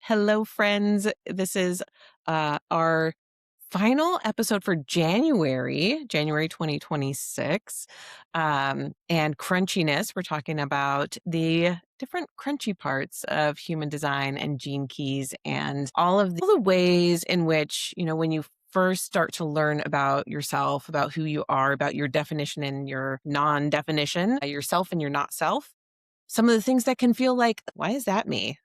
Hello, friends. This is our final episode for January 2026. And Crunchiness, we're talking about the different crunchy parts of human design and gene keys and all the ways in which, when you first start to learn about yourself, about who you are, about your definition and your non definition, yourself and your not self, some of the things that can feel like, why is that me?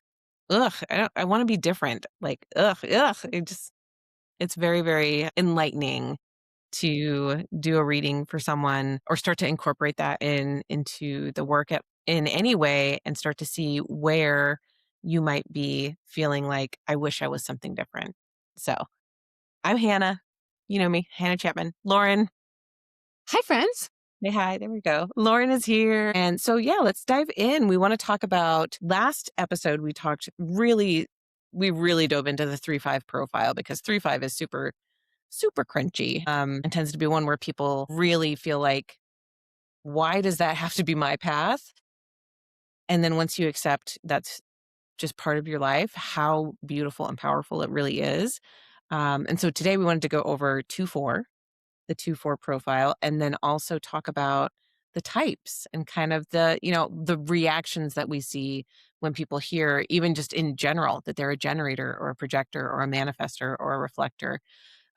Ugh, I want to be different. Like, ugh. It's very, very enlightening to do a reading for someone or start to incorporate that into the work in any way and start to see where you might be feeling like, I wish I was something different. So I'm Hannah. You know me, Hannah Chapman. Lauren. Hi, friends. Hey, hi, there we go. Lauren is here. And so, yeah, let's dive in. We want to talk about last episode. We really dove into the 3-5 profile because 3-5 is super, super crunchy and tends to be one where people really feel like, why does that have to be my path? And then once you accept that's just part of your life, how beautiful and powerful it really is. And so today we wanted to go over 2-4, the 2-4 profile, and then also talk about the types and kind of the reactions that we see when people hear, even just in general, that they're a generator or a projector or a manifester or a reflector,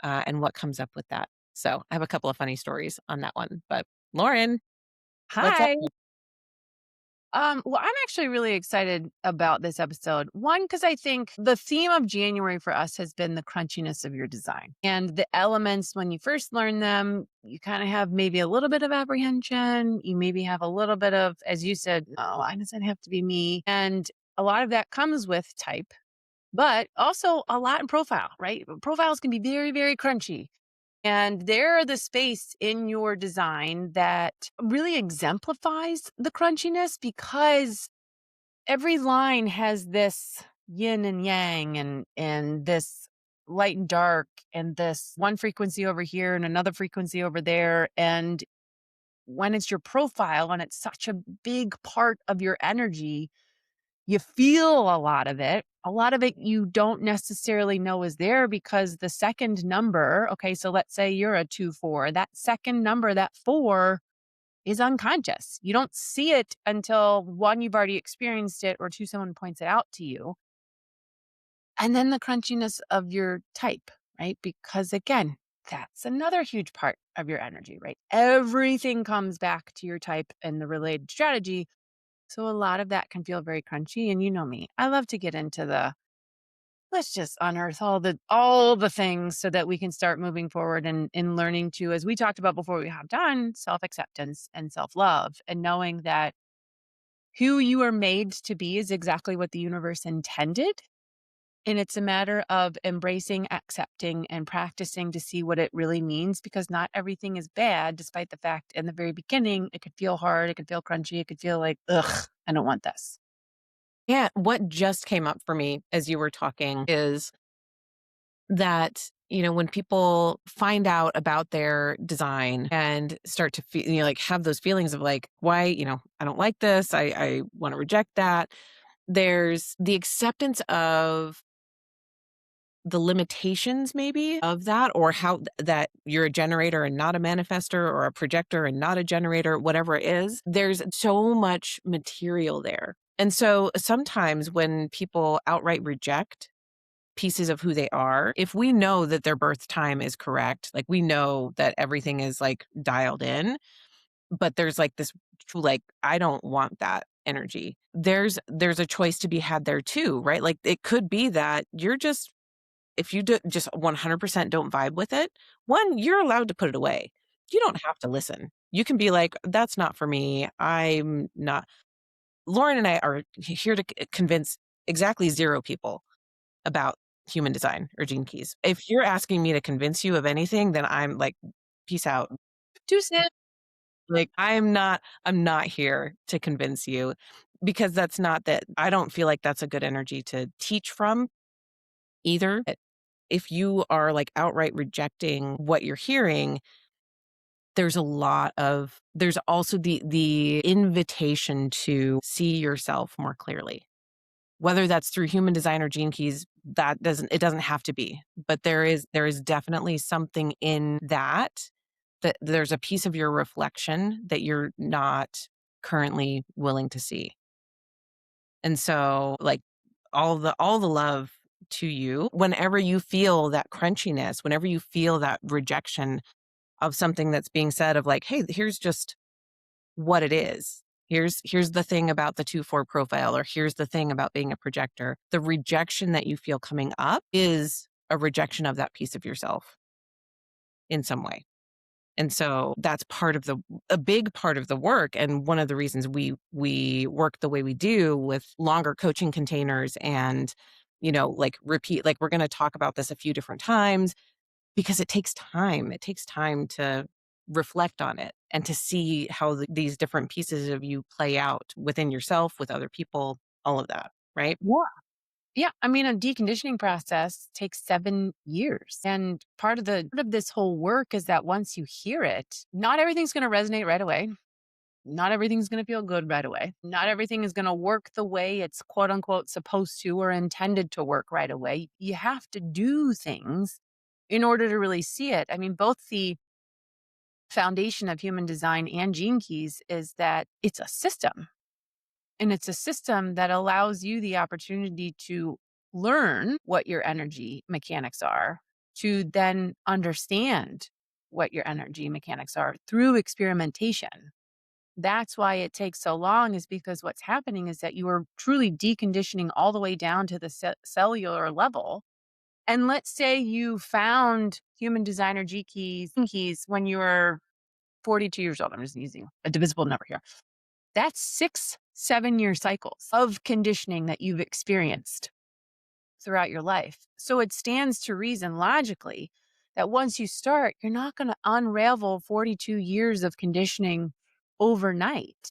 and what comes up with that. So I have a couple of funny stories on that one. But Lauren, what's up? Hi. Well, I'm actually really excited about this episode. One, because I think the theme of January for us has been the crunchiness of your design. And the elements, when you first learn them, you kind of have maybe a little bit of apprehension. You maybe have a little bit of, as you said, oh, why does it have to be me? And a lot of that comes with type, but also a lot in profile, right? Profiles can be very, very crunchy. And they're the space in your design that really exemplifies the crunchiness because every line has this yin and yang and this light and dark and this one frequency over here and another frequency over there. And when it's your profile and it's such a big part of your energy, you feel a lot of it. A lot of it you don't necessarily know is there because the second number, okay, so let's say you're a 2-4, that second number, that 4 is unconscious. You don't see it until one, you've already experienced it, or two, someone points it out to you. And then the crunchiness of your type, right? Because again, that's another huge part of your energy, right? Everything comes back to your type and the related strategy. So a lot of that can feel very crunchy. And you know me, I love to get into let's just unearth all the things so that we can start moving forward and in learning to, as we talked about before we hopped on, self-acceptance and self-love, and knowing that who you are made to be is exactly what the universe intended. And it's a matter of embracing, accepting, and practicing to see what it really means, because not everything is bad, despite the fact in the very beginning, it could feel hard, it could feel crunchy, it could feel like, ugh, I don't want this. Yeah, what just came up for me as you were talking is that, when people find out about their design and start to feel, like have those feelings of like, why, I don't like this. I want to reject that. There's the acceptance of the limitations maybe of that, or how that you're a generator and not a manifester, or a projector and not a generator, whatever it is. There's so much material there. And so sometimes when people outright reject pieces of who they are, if we know that their birth time is correct, like we know that everything is like dialed in, but there's like this like, I don't want that energy. There's a choice to be had there too, right? Like it could be that you're just, if you just 100% don't vibe with it, one, you're allowed to put it away. You don't have to listen. You can be like, that's not for me. I'm not. Lauren and I are here to convince exactly 0 people about human design or gene keys. If you're asking me to convince you of anything, then I'm like, peace out. Too soon. Like I'm not here to convince you, because that's not that. I don't feel like that's a good energy to teach from either. If you are like outright rejecting what you're hearing, there's also the invitation to see yourself more clearly, Whether that's through human design or gene keys, it doesn't have to be. But there is definitely something in that there's a piece of your reflection that you're not currently willing to see. And so, like, all the love to you. Whenever you feel that crunchiness, whenever you feel that rejection of something that's being said of like, "Hey, here's just what it is. Here's the thing about the 2-4 profile, or here's the thing about being a projector." The rejection that you feel coming up is a rejection of that piece of yourself in some way. And so that's part of the a big part of the work, and one of the reasons we work the way we do with longer coaching containers and, like, repeat, like, we're gonna talk about this a few different times because it takes time. It takes time to reflect on it and to see how these different pieces of you play out within yourself, with other people, all of that, right? Yeah. Yeah, I mean, a deconditioning process takes 7 years. And part of this whole work is that once you hear it, not everything's going to resonate right away. Not everything's going to feel good right away. Not everything is going to work the way it's quote unquote supposed to or intended to work right away. You have to do things in order to really see it. I mean, both the foundation of human design and gene keys is that it's a system. And it's a system that allows you the opportunity to learn what your energy mechanics are, to then understand what your energy mechanics are through experimentation. That's why it takes so long, is because what's happening is that you are truly deconditioning all the way down to the cellular level. And let's say you found human designer G keys when you were 42 years old. I'm just using a divisible number here. That's 6, 7-year cycles of conditioning that you've experienced throughout your life. So it stands to reason logically that once you start, you're not going to unravel 42 years of conditioning overnight.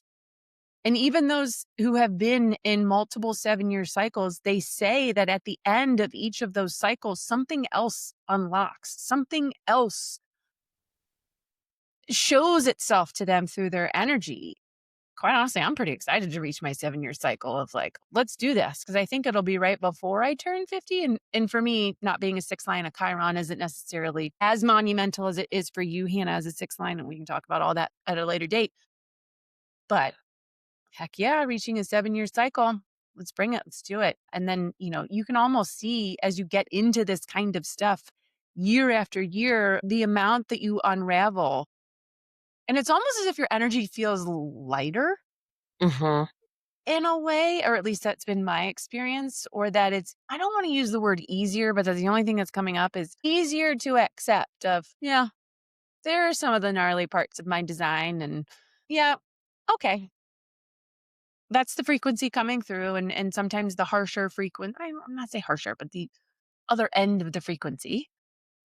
And even those who have been in multiple 7-year cycles, they say that at the end of each of those cycles, something else unlocks, something else shows itself to them through their energy. Quite honestly, I'm pretty excited to reach my 7-year cycle of like, let's do this. Cause I think it'll be right before I turn 50. And for me, not being a 6 line of Chiron isn't necessarily as monumental as it is for you, Hannah, as a 6 line. And we can talk about all that at a later date. But heck yeah, reaching a 7-year cycle. Let's bring it. Let's do it. And then, you can almost see as you get into this kind of stuff year after year, the amount that you unravel. And it's almost as if your energy feels lighter Mhm. in a way, or at least that's been my experience, or that it's, I don't want to use the word easier, but that's the only thing that's coming up, is easier to accept of, yeah, there are some of the gnarly parts of my design. And yeah, okay. That's the frequency coming through. And sometimes the harsher frequency, I'm not say harsher, but the other end of the frequency,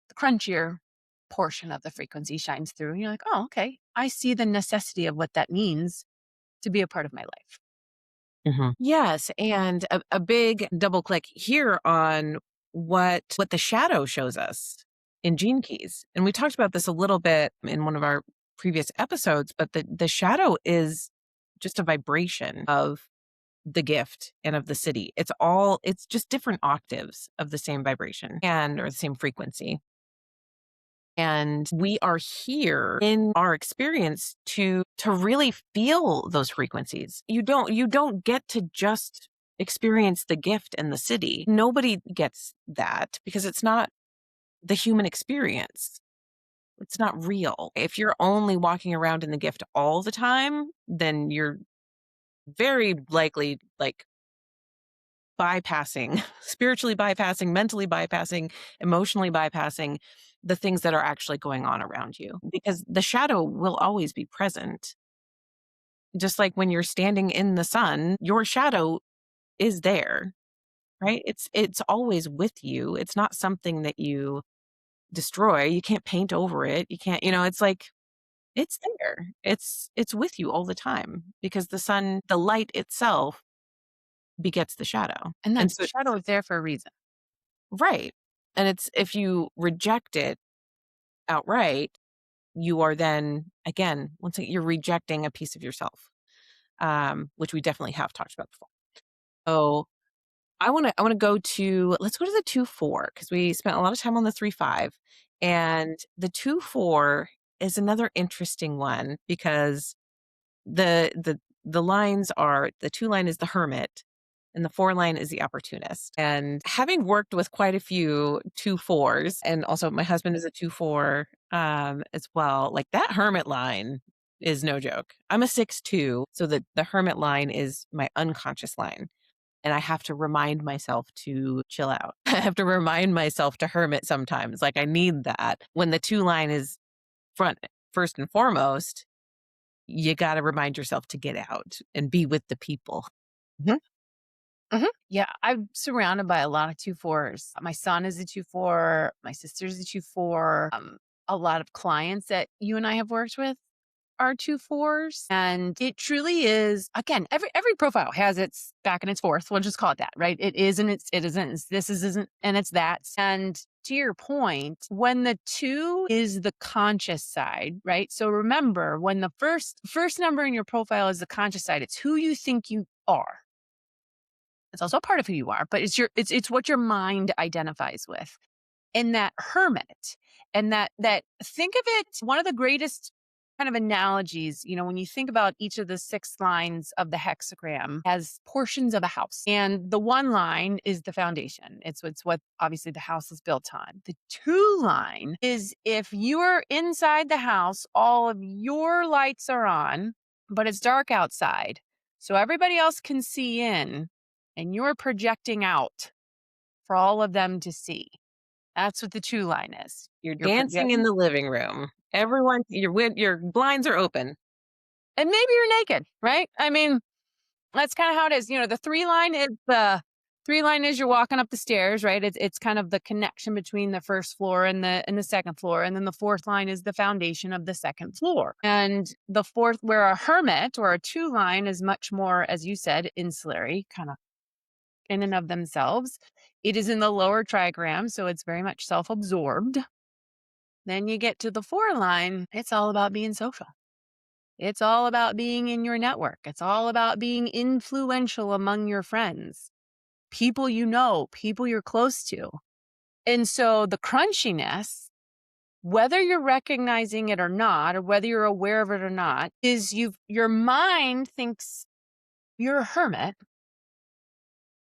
the crunchier portion of the frequency shines through. And you're like, oh, okay. I see the necessity of what that means to be a part of my life. Mhm. Yes, and a big double click here on what the shadow shows us in Gene Keys. And we talked about this a little bit in one of our previous episodes, but the shadow is just a vibration of the gift and of the city. It's just different octaves of the same vibration or the same frequency. And we are here in our experience to really feel those frequencies. You don't get to just experience the gift and the city. Nobody gets that because it's not the human experience. It's not real. If you're only walking around in the gift all the time, then you're very likely, like, bypassing, spiritually bypassing, mentally bypassing, emotionally bypassing the things that are actually going on around you, because the shadow will always be present. Just like when you're standing in the sun, your shadow is there, right? It's always with you. It's not something that you destroy. You can't paint over it. You can't, it's like it's there. It's with you all the time because the light itself begets the shadow. And And that so shadow is there for a reason. right. And it's if you reject it outright, you are then again, once again, you're rejecting a piece of yourself, which we definitely have talked about before. So I wanna go to let's go to the 2-4 because we spent a lot of time on the 3-5, and the 2-4 is another interesting one because the lines are the 2 line is the Hermit, and the 4 line is the Opportunist, and having worked with quite a few 2-4s, and also my husband is a 2-4, as well, like, that Hermit line is no joke. I'm a 6-2, so the Hermit line is my unconscious line. And I have to remind myself to chill out. I have to remind myself to hermit sometimes, like, I need that. When the 2 line is front first and foremost, you gotta remind yourself to get out and be with the people. Mhm. Yeah, I'm surrounded by a lot of 2-4s. My son is a 2-4. My sister's a 2-4. A lot of clients that you and I have worked with are 2-4s, and it truly is. Again, every profile has its back and its forth. We'll just call it that, right? It is and it isn't. It's this is isn't and it's that. And to your point, when the 2 is the conscious side, right? So remember, when the first number in your profile is the conscious side, it's who you think you are. It's also a part of who you are, but it's what your mind identifies with. And that hermit, and that think of it, one of the greatest kind of analogies, when you think about each of the 6 lines of the hexagram as portions of a house. And the 1 line is the foundation. It's what obviously the house is built on. The 2 line is if you're inside the house, all of your lights are on, but it's dark outside. So everybody else can see in, and you're projecting out for all of them to see. That's what the 2 line is. You're You're dancing in projecting, the living room. Everyone your blinds are open. and maybe you're naked, right? I mean, that's kinda how it is. The 3 line is you're walking up the stairs, right? It's kind of the connection between the first floor and the second floor, and then the 4th line is the foundation of the second floor. And the 4th, where a hermit or a 2 line is much more, as you said, insulary, kinda in and of themselves. It is in the lower trigram, so it's very much self-absorbed. Then you get to the 4 line, it's all about being social. It's all about being in your network. It's all about being influential among your friends, people you know, people you're close to. And so the crunchiness, whether you're recognizing it or not, or whether you're aware of it or not, is your mind thinks you're a hermit,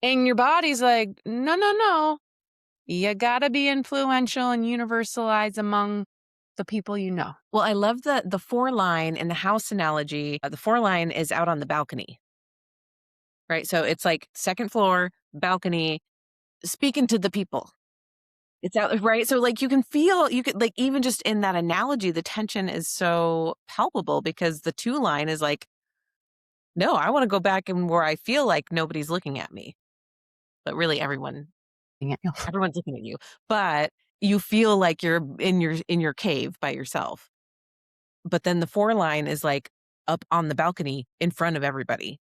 and your body's like, no, no, no. You gotta be influential and universalize among the people you know. Well, I love the 4 line in the house analogy. The 4 line is out on the balcony, right? So it's like 2nd floor, balcony, speaking to the people. It's out right? So, like, you could like, even just in that analogy, the tension is so palpable because the 2 line is like, "No, I wanna go back and where I feel like nobody's looking at me." But really Yeah. everyone's looking at you. But you feel like you're in your cave by yourself. But then the 4 line is, like, up on the balcony in front of everybody.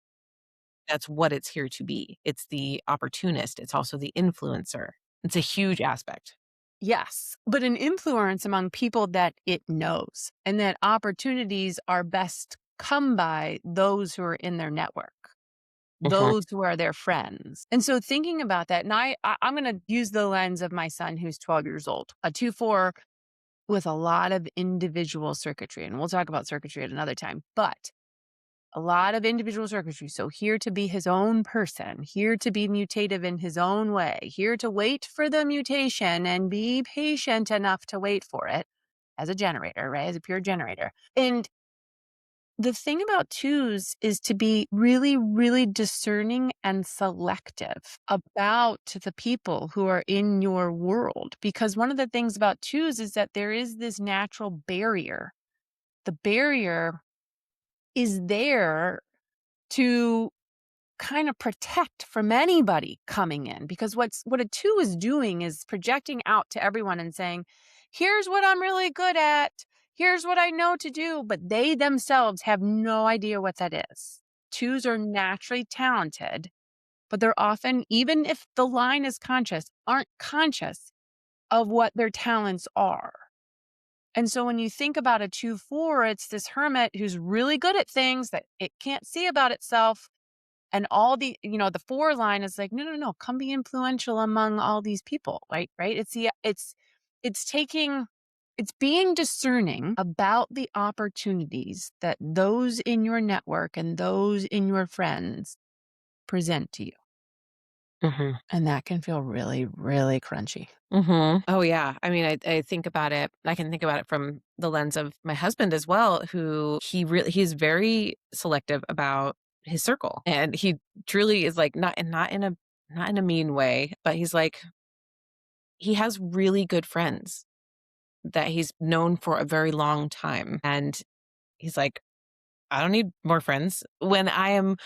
That's what it's here to be. It's the opportunist, it's also the influencer. It's a huge aspect. Yes, but an influence among people that it knows, and that opportunities are best come by those who are in their network, Mhm. those who are their friends. And so thinking about that, and I'm going to use the lens of my son who's 12 years old, a 2-4 with a lot of individual circuitry. And we'll talk about circuitry at another time, but a lot of individual circuitry. So here to be his own person, here to be mutative in his own way, here to wait for the mutation and be patient enough to wait for it as a generator, right? As a pure generator. And the thing about 2s is to be really, really discerning and selective about the people who are in your world. Because one of the things about 2s is that there is this natural barrier. The barrier is there to kind of protect from anybody coming in, because what a 2 is doing is projecting out to everyone and saying, here's what I'm really good at, here's what I know to do, but they themselves have no idea what that is. 2s are naturally talented, but they're often, even if the line is conscious, aren't conscious of what their talents are. And so when you think about a 2-4, it's this hermit who's really good at things that it can't see about itself, And all the 4 line is like, no, no, no, come be influential among all these people, right? Right. It's taking, it's being discerning about the opportunities that those in your network and those in your friends present to you. Mhm. And that can feel really, really crunchy. Mhm. Oh, yeah. I mean, I think about it I can think about it from the lens of my husband as well, who he's very selective about his circle. And he truly is like not in a mean way, but he's like he has really good friends that he's known for a very long time. And he's like, I don't need more friends. When I'm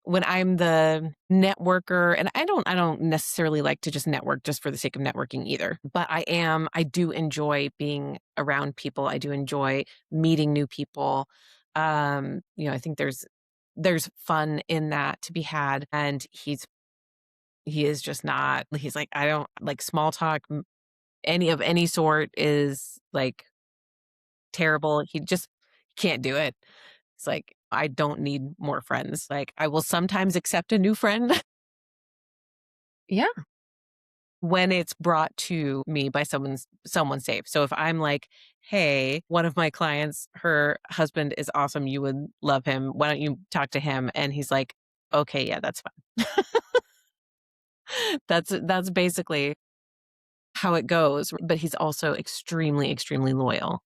the networker, and I don't necessarily like to just network just for the sake of networking either, but I do enjoy being around people. I do enjoy meeting new people. I think there's fun in that to be had, and he is just not he's like, I don't like small talk, any of any sort is like terrible. He just can't do it. It's like, I don't need more friends. Like, I will sometimes accept a new friend Yeah. when it's brought to me by someone safe. So if I'm like, "Hey, one of my clients, her husband is awesome. You would love him. Why don't you talk to him?" And he's like, "Okay, yeah, that's fine." That's basically how it goes, but he's also extremely, extremely loyal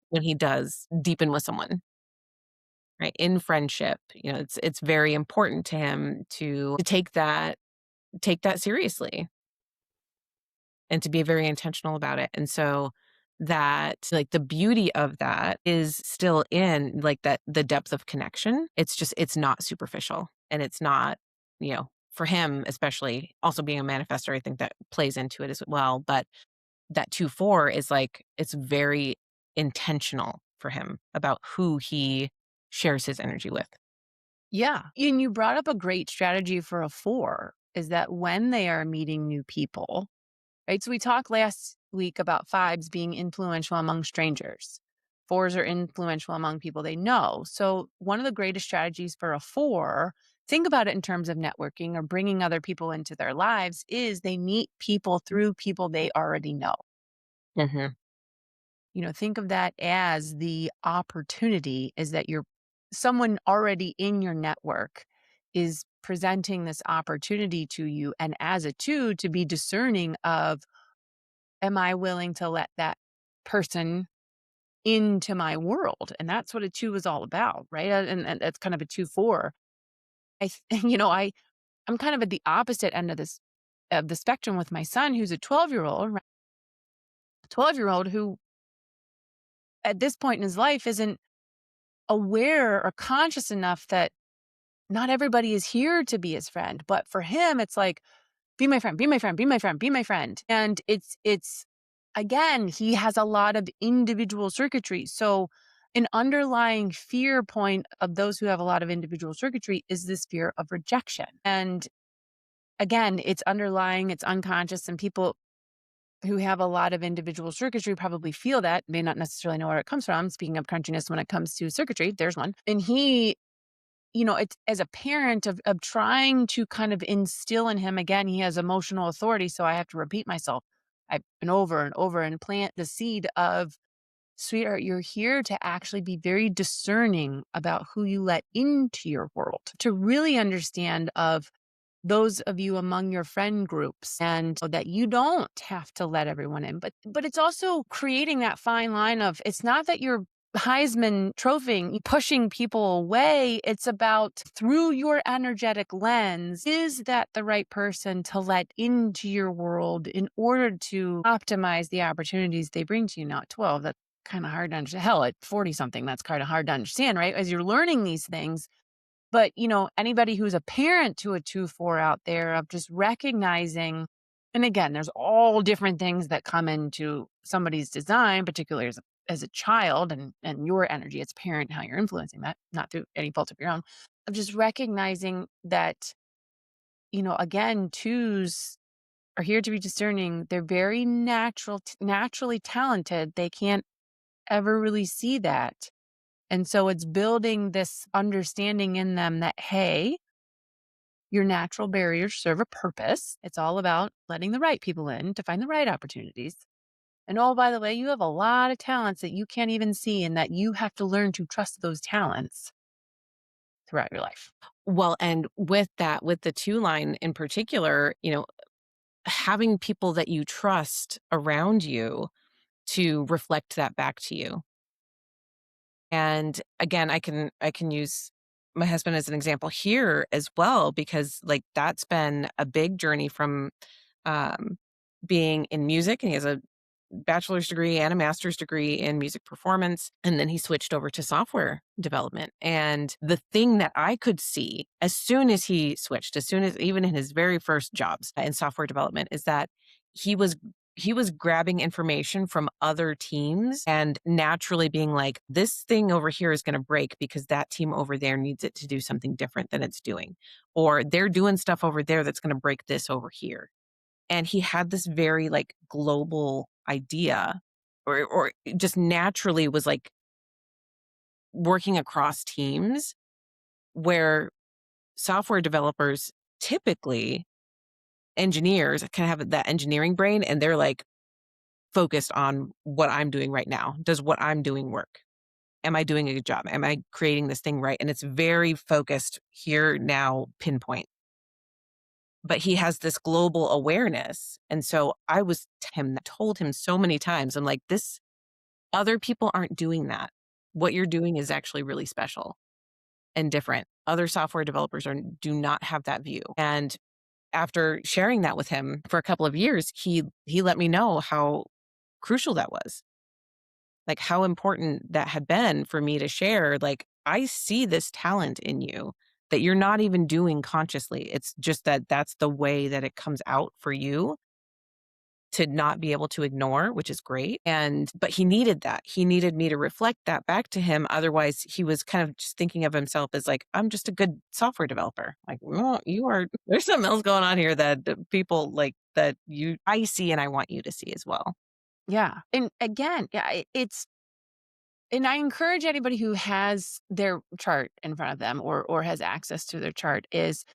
when he does deepen with someone, right? In friendship, it's very important to him to take that seriously and to be very intentional about it. And so that like the beauty of that is still in like that the depth of connection. It's not superficial, and it's not, for him especially, also being a manifestor, I think that plays into it as well. But that 2-4 is like it's very intentional for him about who he shares his energy with. Yeah. And you brought up a great strategy for a 4 is that when they are meeting new people, right? So we talked last week about 5s being influential among strangers. 4s are influential among people they know. So one of the greatest strategies for a 4, think about it in terms of networking or bringing other people into their lives, is they meet people through people they already know. Hmm. Think of that as the opportunity is that you're someone already in your network is presenting this opportunity to you. And as a 2, to be discerning of, am I willing to let that person into my world? And that's what a 2 is all about, right? And that's kind of a 2-4. I'm kind of at the opposite end of the spectrum with my son, who's a 12-year-old, right? 12-year-old who at this point in his life isn't aware or conscious enough that not everybody is here to be his friend. But for him, it's like, be my friend, be my friend, be my friend, be my friend. And it's again, he has a lot of individual circuitry. So an underlying fear point of those who have a lot of individual circuitry is this fear of rejection. And again, it's underlying, it's unconscious, and people who have a lot of individual circuitry probably feel that, may not necessarily know where it comes from. Speaking of crunchiness, when it comes to circuitry, there's one. And it's as a parent of trying to kind of instill in him, again, he has emotional authority. So I have to repeat myself. And over and over and plant the seed of, sweetheart, you're here to actually be very discerning about who you let into your world, to really understand of those of you among your friend groups, and that you don't have to let everyone in. But it's also creating that fine line of, it's not that you're Heisman trophying, pushing people away. It's about, through your energetic lens, is that the right person to let into your world in order to optimize the opportunities they bring to you? Not 12. That's kind of hard to understand. Hell, at 40 something, that's kind of hard to understand, right? As you're learning these things. But, anybody who's a parent to a 2-4 out there, of just recognizing, and again, there's all different things that come into somebody's design, particularly as a child, and your energy as a parent, how you're influencing that, not through any fault of your own, of just recognizing that, again, 2s are here to be discerning. They're very naturally talented. They can't ever really see that. And so it's building this understanding in them that, hey, Your natural barriers serve a purpose. It's all about letting the right people in to find the right opportunities. And oh, by the way, you have a lot of talents that you can't even see, and that you have to learn to trust those talents throughout your life. Well, and with that, with the two line in particular, having people that you trust around you to reflect that back to you. And again, I can use my husband as an example here as well, because like that's been a big journey from um being in music, and he has a bachelor's degree and a master's degree in music performance. And then he switched over to software development. And the thing that I could see as soon as he switched, as soon as even in his very first jobs in software development, is that he was he was grabbing information from other teams and naturally being like, this thing over here is going to break because that team over there needs it to do something different than it's doing. Or they're doing stuff over there that's going to break this over here. And he had this very, like, global idea, or just naturally was, like, working across teams where software developers, typically engineers, kind of have that engineering brain, and they're, like, focused on what I'm doing right now. Does what I'm doing work? Am I doing a good job? Am I creating this thing right? And it's very focused here, now, pinpoint. But he has this global awareness, and so I was him told him so many times, I'm like, "This other people aren't doing that. What you're doing is actually really special and different. Other software developers do not have that view." And after sharing that with him for a couple of years, he let me know how crucial that was, like, how important that had been for me to share, like, "I see this talent in you that you're not even doing consciously. It's just that that's the way that it comes out for you to not be able to ignore," which is great. And but he needed that. He needed me to reflect that back to him. Otherwise, he was kind of just thinking of himself as like, "I'm just a good software developer." Like, "Well, you are there's something else going on here that people like that you I see and I want you to see as well." Yeah. And again, yeah, and I encourage anybody who has their chart in front of them, or has access to their chart, is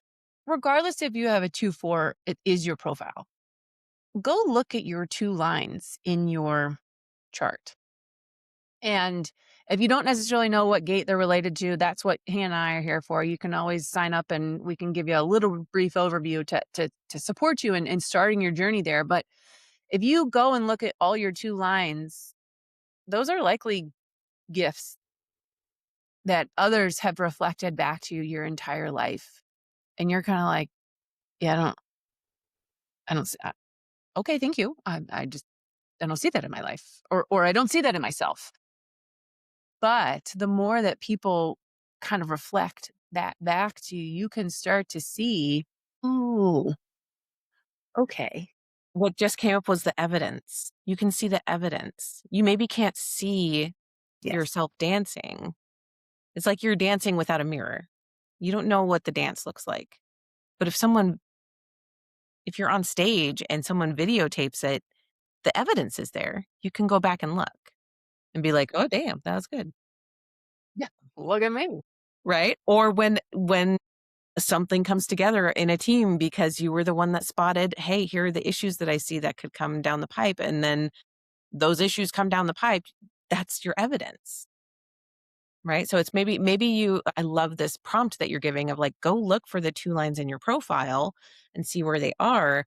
regardless if you have a 2-4, it is your profile. Go look at your 2 lines in your chart. And if you don't necessarily know what gate they're related to, that's what Hannah and I are here for. You can always sign up and we can give you a little brief overview to support you in starting your journey there. But if you go and look at all your 2 lines, those are likely gifts that others have reflected back to you your entire life. And you're kind of like, yeah, I don't, okay, thank you. I don't see that in my life, or I don't see that in myself. But the more that people kind of reflect that back to you, you can start to see, oh, okay. What just came up was the evidence. You can see the evidence. You maybe can't see Yes. yourself dancing. It's like you're dancing without a mirror. You don't know what the dance looks like. But if you're on stage and someone videotapes it, the evidence is there. You can go back and look and be like, "Oh, damn, that was good." Yeah. Look at me. Right? Or when something comes together in a team because you were the one that spotted, "Hey, here are the issues that I see that could come down the pipe," and then those issues come down the pipe, that's your evidence, right? So it's maybe you I love this prompt that you're giving of like, go look for the 2 lines in your profile and see where they are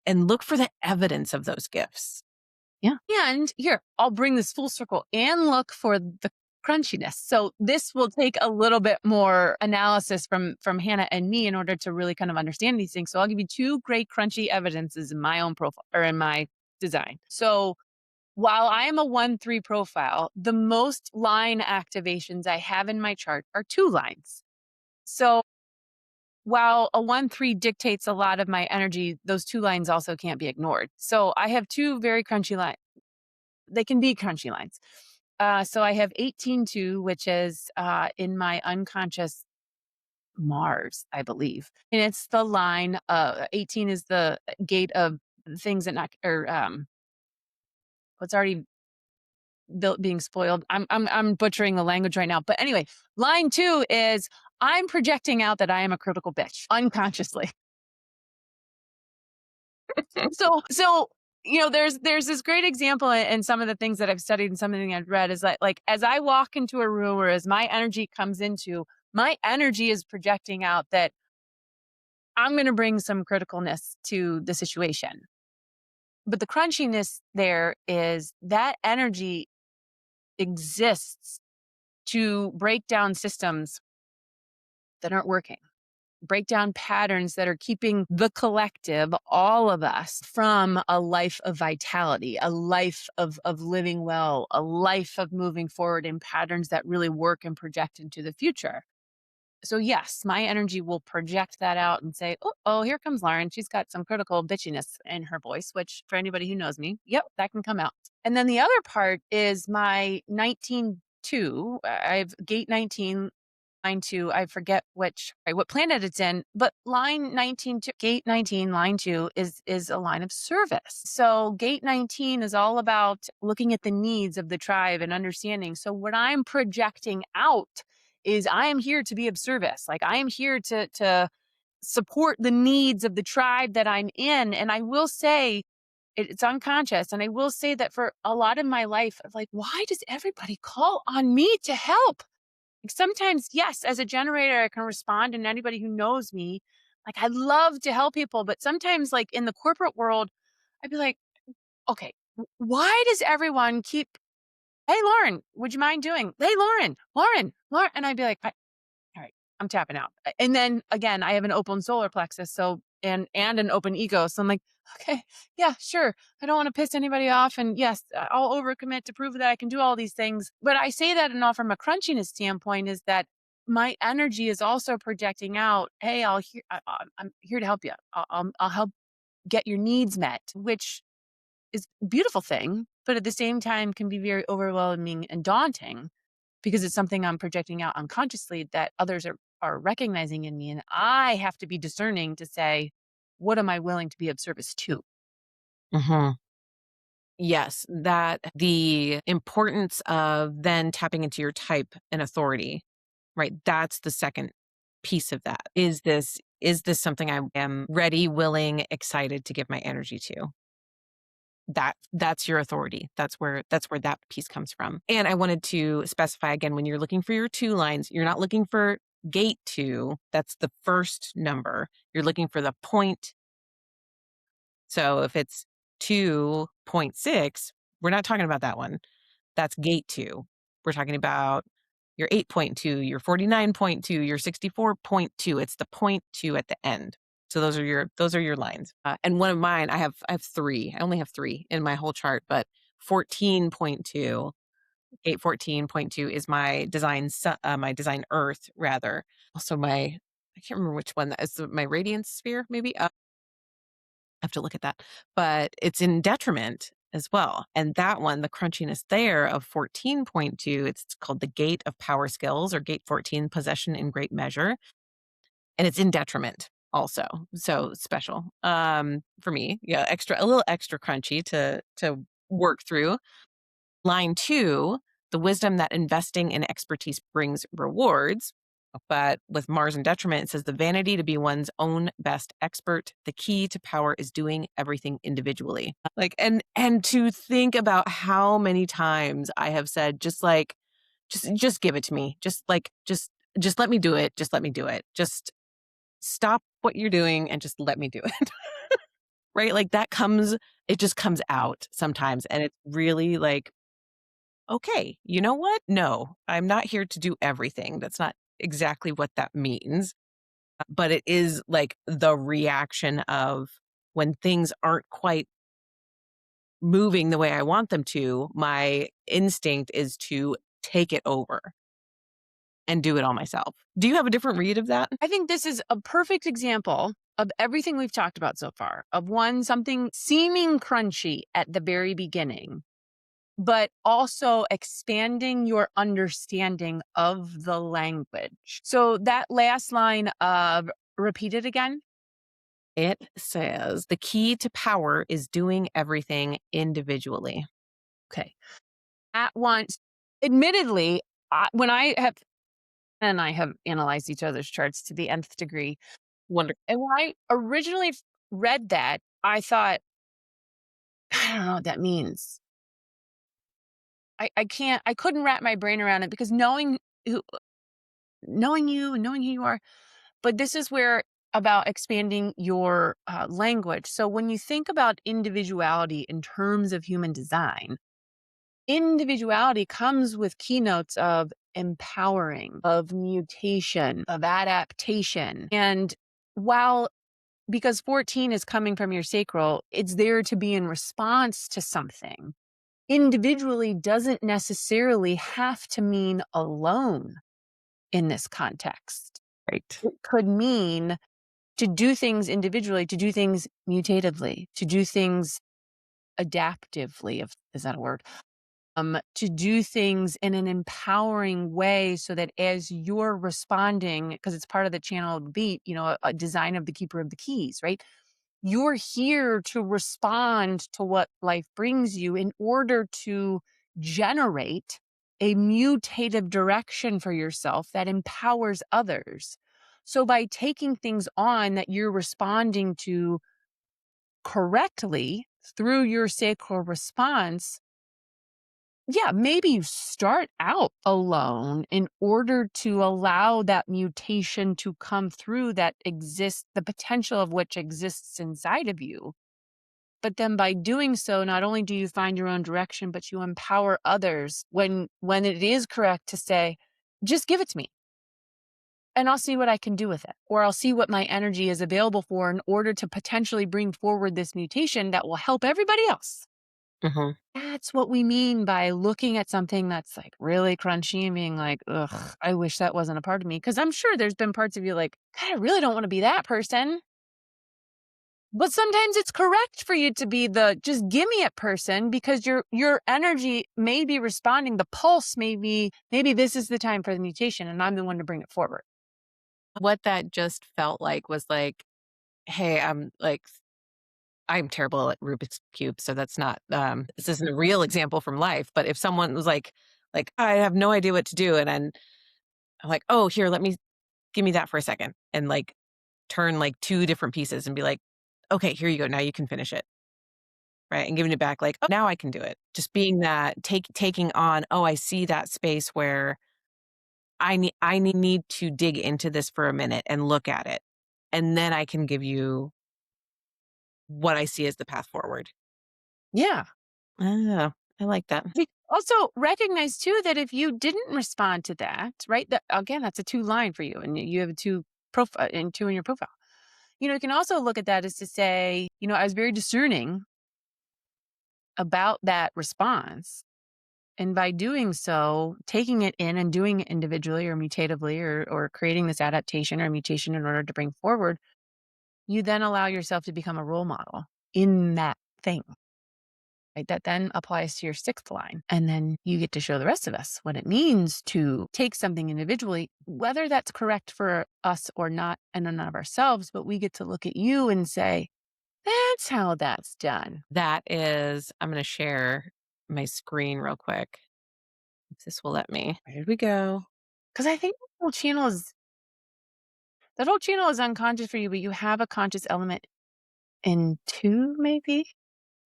and look for the evidence of those gifts. Yeah. And here, I'll bring this full circle and look for the crunchiness. So this will take a little bit more analysis from Hannah and me in order to really kind of understand these things. So I'll give you 2 great crunchy evidences in my own profile, or in my design. So while I am a 1-3 profile, the most line activations I have in my chart are 2 lines. So while a 1-3 dictates a lot of my energy, those 2 lines also can't be ignored. So I have 2 very crunchy lines. They can be crunchy lines. So I have 18-2, which is in my unconscious Mars, I believe. And it's the line, 18 is the gate of things that not, or what's already built being spoiled. I'm butchering the language right now. But anyway, line 2 is I'm projecting out that I am a critical bitch unconsciously. So there's this great example in some of the things that I've studied and something I've read is that like as I walk into a room or as my energy comes into my energy is projecting out that I'm going to bring some criticalness to the situation. But the crunchiness there is that energy exists to break down systems that aren't working, break down patterns that are keeping the collective, all of us, from a life of vitality, a life of living well, a life of moving forward in patterns that really work and project into the future. So yes, my energy will project that out and say, oh, here comes Lauren. She's got some critical bitchiness in her voice, which for anybody who knows me, yep, that can come out. And then the other part is my 19.2. I have gate 19, line 2. I forget what planet it's in, but line 19 to gate 19, line 2 is a line of service. So gate 19 is all about looking at the needs of the tribe and understanding. So what I'm projecting out is I am here to be of service. Like I am here to support the needs of the tribe that I'm in. And I will say it's unconscious. And I will say that for a lot of my life, of like, why does everybody call on me to help? Like sometimes, yes, as a generator, I can respond, and anybody who knows me, like I love to help people. But sometimes, like in the corporate world, I'd be like, okay, why does everyone keep, hey, Lauren, would you mind doing, hey, Lauren? And I'd be like, all right, I'm tapping out. And then again, I have an open solar plexus, so and an open ego. So I'm like, okay, yeah, sure. I don't want to piss anybody off. And yes, I'll overcommit to prove that I can do all these things. But I say that and all from a crunchiness standpoint is that my energy is also projecting out, hey, I'm here to help you. I'll help get your needs met, which is a beautiful thing, but at the same time can be very overwhelming and daunting because it's something I'm projecting out unconsciously that others are recognizing in me. And I have to be discerning to say, what am I willing to be of service to? Mhm. Yes, that the importance of then tapping into your type and authority, right? That's the second piece of that. Is this something I am ready, willing, excited to give my energy to? That's your authority. That's where that piece comes from. And I wanted to specify again when you're looking for your two lines, you're not looking for gate 2, that's the first number. You're looking for the point. So if it's 2.6, we're not talking about that one. That's gate 2. We're talking about your 8.2, your 49.2, your 64.2. It's the point 2 at the end. So those are your lines. And one of mine, I have 3. I only have 3 in my whole chart, but 14.2, 814.2 is my my design earth rather. Also I can't remember which one that is, my radiance sphere maybe. Have to look at that. But it's in detriment as well. And that one, the crunchiness there of 14.2, it's called the gate of power skills or gate 14, possession in great measure. And it's in detriment also. So special for me. Yeah, a little extra crunchy to work through. Line 2, the wisdom that investing in expertise brings rewards. But with Mars in detriment, it says the vanity to be one's own best expert. The key to power is doing everything individually. Like, and to think about how many times I have said, just give it to me. Just let me do it. Just let me do it. Just stop what you're doing and just let me do it. Right? Like it just comes out sometimes. And it's really like, okay, you know what? No, I'm not here to do everything. That's not exactly what that means. But it is like the reaction of when things aren't quite moving the way I want them to, my instinct is to take it over and do it all myself. Do you have a different read of that? I think this is a perfect example of everything we've talked about so far of something seeming crunchy at the very beginning, but also expanding your understanding of the language. So that last line of repeat it again. It says the key to power is doing everything individually. Okay. At once, admittedly, when I have and I have analyzed each other's charts to the nth degree. Wonder And when I originally read that, I thought, I don't know what that means. I couldn't wrap my brain around it because who, knowing you and knowing who you are, but this is where about expanding your language. So when you think about individuality in terms of human design, individuality comes with keynotes of empowering, of mutation, of adaptation. And while because 14 is coming from your sacral, it's there to be in response to something. Individually doesn't necessarily have to mean alone in this context. right. It could mean to do things individually, to do things mutatively, to do things adaptively, if is that a word? To do things in an empowering way so that as you're responding, because it's part of the channel of the beat, a design of the keeper of the keys, right? You're here to respond to what life brings you in order to generate a mutative direction for yourself that empowers others. So by taking things on that you're responding to correctly through your sacral response, yeah, maybe you start out alone in order to allow that mutation to come through that exists, the potential of which exists inside of you. But then by doing so, not only do you find your own direction, but you empower others when it is correct to say, just give it to me and I'll see what I can do with it. Or I'll see what my energy is available for in order to potentially bring forward this mutation that will help everybody else. Hmm. That's what we mean by looking at something that's like really crunchy and being like, ugh, I wish that wasn't a part of me. Cause I'm sure there's been parts of you like, God, I really don't want to be that person. But sometimes it's correct for you to be the just give me it person because your energy may be responding. The pulse may be, maybe this is the time for the mutation and I'm the one to bring it forward. What that just felt like was like, hey, I'm terrible at Rubik's Cube, so that's not, this isn't a real example from life, but if someone was like, "I have no idea what to do," and then I'm like, "Oh, here, give me that for a second," and, like, turn, like, 2 different pieces and be like, "Okay, here you go, now you can finish it," right? And giving it back like, "Oh, now I can do it." Just being that taking on, "Oh, I see that space where I need to dig into this for a minute and look at it, and then I can give you what I see as the path forward." Yeah. Oh, I like that. Also recognize too that if you didn't respond to that, right? That again, that's a two line for you, and you have a two profile and two in your profile. You can also look at that as to say, I was very discerning about that response. And by doing so, taking it in and doing it individually or mutatively or creating this adaptation or mutation in order to bring forward, you then allow yourself to become a role model in that thing. Right? That then applies to your sixth line. And then you get to show the rest of us what it means to take something individually, whether that's correct for us or not in and of ourselves, but we get to look at you and say, that's how that's done. That is I'm gonna share my screen real quick, if this will let me. Where did we go? Because I think that whole channel is unconscious for you, but you have a conscious element in two, maybe?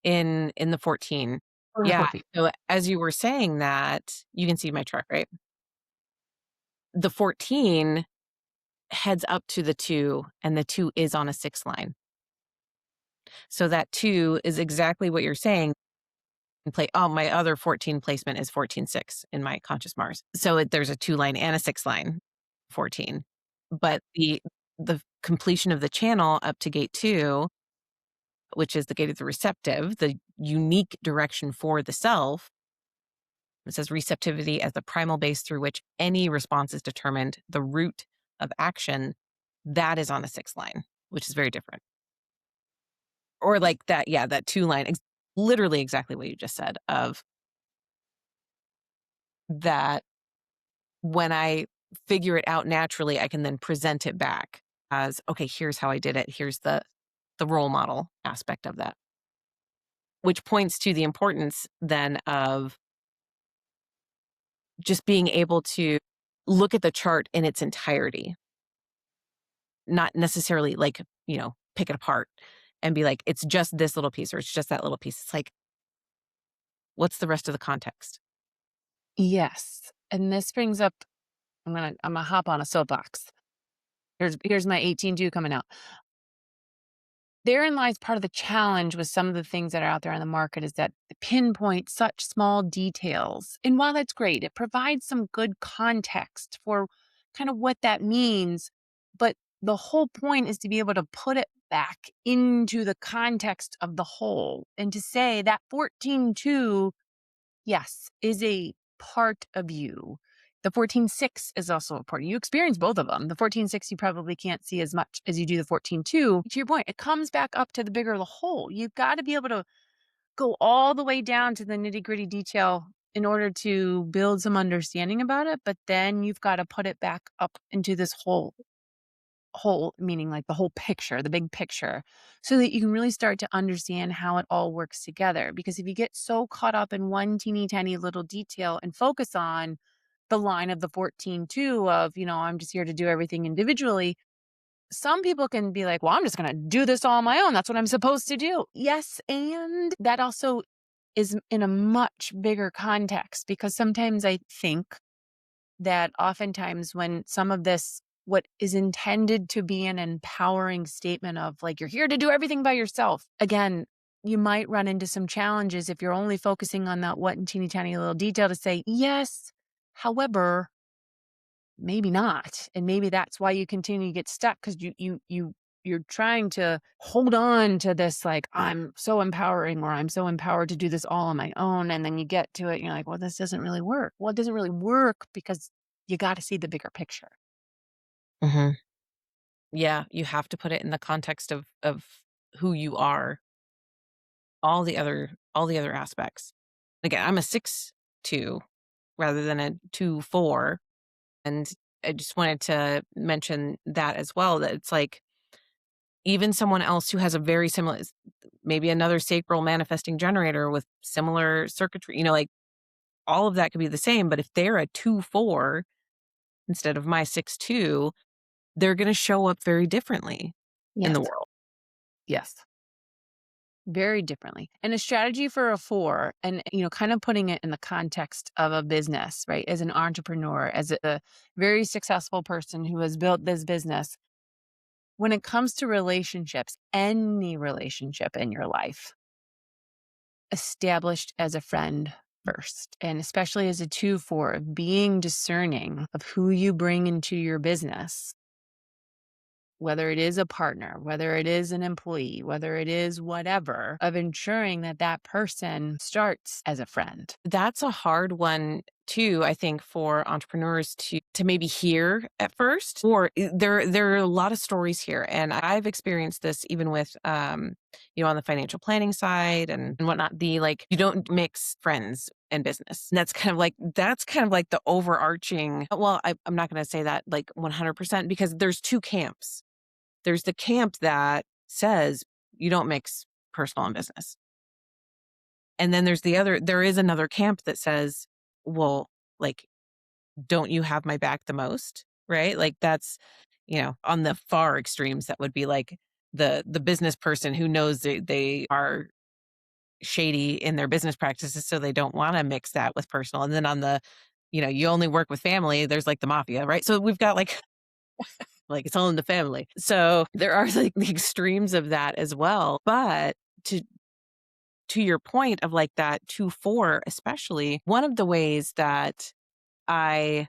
In the 14. Or the Yeah, 14. so as you were saying that, you can see my chart, right? The 14 heads up to the 2, and the 2 is on a 6 line. So that 2 is exactly what you're saying. My other 14 placement is 14-6 in my conscious Mars. So there's a 2 line and a 6 line 14. But the completion of the channel up to gate 2, which is the gate of the receptive, the unique direction for the self, it says receptivity as the primal base through which any response is determined, the root of action, that is on the 6th line, which is very different. Or like that, yeah, that 2 line, literally exactly what you just said of that when I figure it out naturally, I can then present it back as, okay, here's how I did it. Here's the role model aspect of that, which points to the importance then of just being able to look at the chart in its entirety, not necessarily like, pick it apart and be like, it's just this little piece or it's just that little piece. It's like, what's the rest of the context? Yes. And this brings up I'm gonna hop on a soapbox. Here's my 18-2 coming out. Therein lies part of the challenge with some of the things that are out there on the market is that they pinpoint such small details. And while that's great, it provides some good context for kind of what that means. But the whole point is to be able to put it back into the context of the whole and to say that 14.2, yes, is a part of you. The 14.6 is also a part. You experience both of them. The 14.6 you probably can't see as much as you do the 14.2. To your point, it comes back up to the bigger the whole. You've got to be able to go all the way down to the nitty-gritty detail in order to build some understanding about it, but then you've got to put it back up into this whole meaning like the whole picture, the big picture, so that you can really start to understand how it all works together. Because if you get so caught up in one teeny tiny little detail and focus on the line of the 14.2 of, I'm just here to do everything individually, some people can be like, well, I'm just going to do this all on my own. That's what I'm supposed to do. Yes. And that also is in a much bigger context because sometimes I think that oftentimes when some of this, what is intended to be an empowering statement of like, you're here to do everything by yourself. Again, you might run into some challenges if you're only focusing on that one teeny tiny little detail to say, yes, however, maybe not. And maybe that's why you continue to get stuck because you're trying to hold on to this like I'm so empowering or I'm so empowered to do this all on my own. And then you get to it, and you're like, well, this doesn't really work. Well, it doesn't really work because you got to see the bigger picture. Hmm. Yeah, you have to put it in the context of who you are, all the other aspects. Again, I'm a 6'2" rather than a 2'4", and I just wanted to mention that as well, that it's like even someone else who has a very similar, maybe another sacral manifesting generator with similar circuitry, like all of that could be the same, but if they're a 2'4" instead of my 6'2", they're gonna show up very differently in Yes. the world. Yes. Very differently. And a strategy for a 4 and, kind of putting it in the context of a business, right? As an entrepreneur, as a very successful person who has built this business, when it comes to relationships, any relationship in your life, established as a friend first, and especially as a 2-4, being discerning of who you bring into your business, whether it is a partner, whether it is an employee, whether it is whatever, of ensuring that that person starts as a friend. That's a hard one too, I think, for entrepreneurs to maybe hear at first. Or there are a lot of stories here, and I've experienced this even with on the financial planning side and whatnot. The like you don't mix friends and business. And that's kind of like the overarching. Well, I'm not going to say that like 100% because there's two camps. There's the camp that says you don't mix personal and business. And then there is another camp that says, well, like, don't you have my back the most? Right? Like that's, on the far extremes, that would be like the business person who knows they are shady in their business practices, so they don't want to mix that with personal. And then on the, you only work with family, there's like the mafia, right? So we've got like it's all in the family. So there are like the extremes of that as well. But to to your point of like that 2-4, especially, one of the ways that I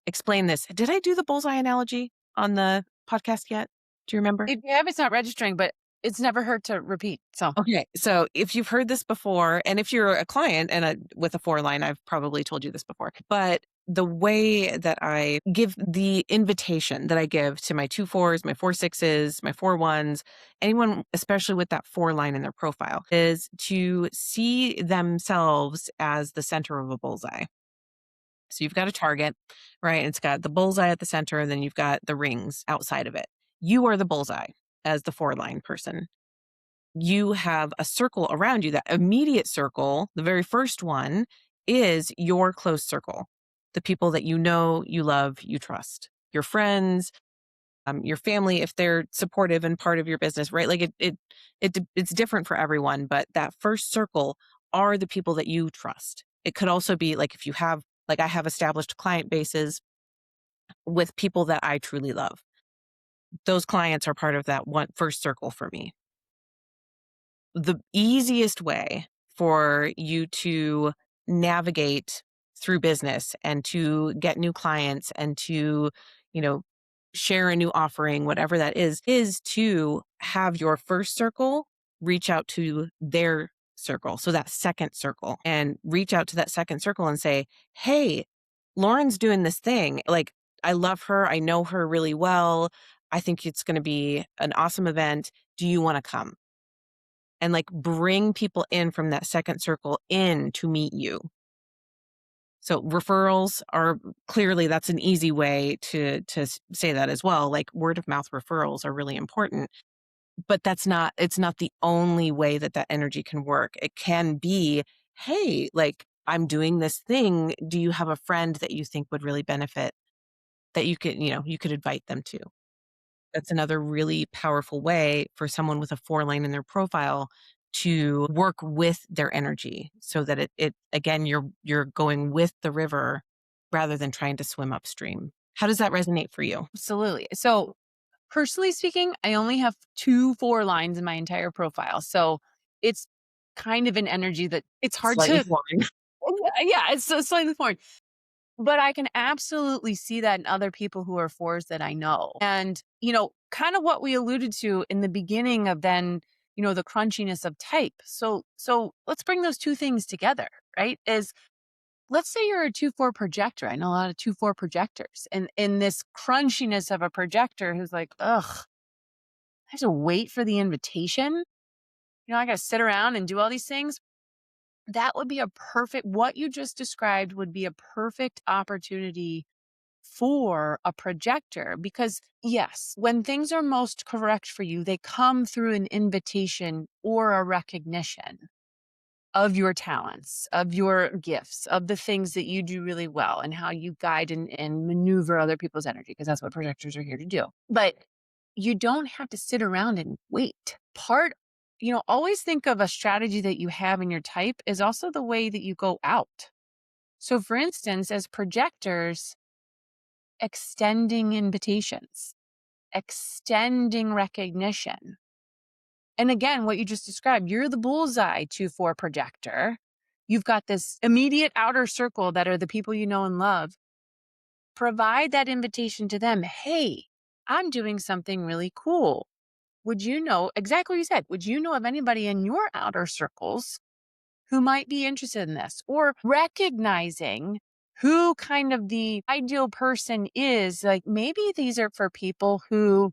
explain this, did I do the bullseye analogy on the podcast yet? Do you remember? If you have, it's not registering, but it's never hurt to repeat. So, Okay. So if you've heard this before, and if you're a client with a 4 line, I've probably told you this before, but the way that I give the invitation that I give to my 2-4s, my 4-6s, my 4-1s, anyone, especially with that 4 line in their profile, is to see themselves as the center of a bullseye. So you've got a target, right? It's got the bullseye at the center, and then you've got the rings outside of it. You are the bullseye as the 4 line person. You have a circle around you. That immediate circle, the very first one, is your close circle. the people that you know, you love, you trust, your friends, your family, if they're supportive and part of your business, right? Like it's different for everyone, but that first circle are the people that you trust. It could also be like if you have, like I have established client bases with people that I truly love. Those clients are part of that one first circle for me. The easiest way for you to navigate through business and to get new clients and to, you know, share a new offering, whatever that is to have your first circle reach out to their circle. So that second circle and reach out to that second circle and say, hey, Lauren's doing this thing. Like, I love her. I know her really well. I think it's going to be an awesome event. Do you want to come? And like bring people in from that second circle in to meet you. So referrals are clearly that's an easy way to say that as well. Like word of mouth referrals are really important, but it's not the only way that that energy can work. It can be, hey, like I'm doing this thing. Do you have a friend that you think would really benefit that you could, you could invite them to? That's another really powerful way for someone with a 4 line in their profile to work with their energy so that it again, you're going with the river rather than trying to swim upstream. How does that resonate for you? Absolutely. So, personally speaking, I only have 2 4 lines in my entire profile. So, it's kind of an energy that it's hard Slightly to foreign. yeah, it's so slightly foreign. But I can absolutely see that in other people who are fours that I know. And, kind of what we alluded to in the beginning of then, the crunchiness of type. So let's bring those two things together, right? Is let's say you're a 2-4 projector. I know a lot of 2-4 projectors. And in this crunchiness of a projector who's like, ugh, I have to wait for the invitation. I got to sit around and do all these things. That would be a perfect, what you just described would be a perfect opportunity for a projector because, yes, when things are most correct for you, they come through an invitation or a recognition of your talents, of your gifts, of the things that you do really well and how you guide and maneuver other people's energy, because that's what projectors are here to do. But you don't have to sit around and wait. Always think of a strategy that you have in your type is also the way that you go out. So, for instance, as projectors, extending invitations, extending recognition. And again, what you just described, you're the bullseye 2-4 projector. You've got this immediate outer circle that are the people you know and love. Provide that invitation to them. Hey, I'm doing something really cool. Would you know exactly what you said? Would you know of anybody in your outer circles who might be interested in this? Or recognizing who kind of the ideal person is. Like maybe these are for people who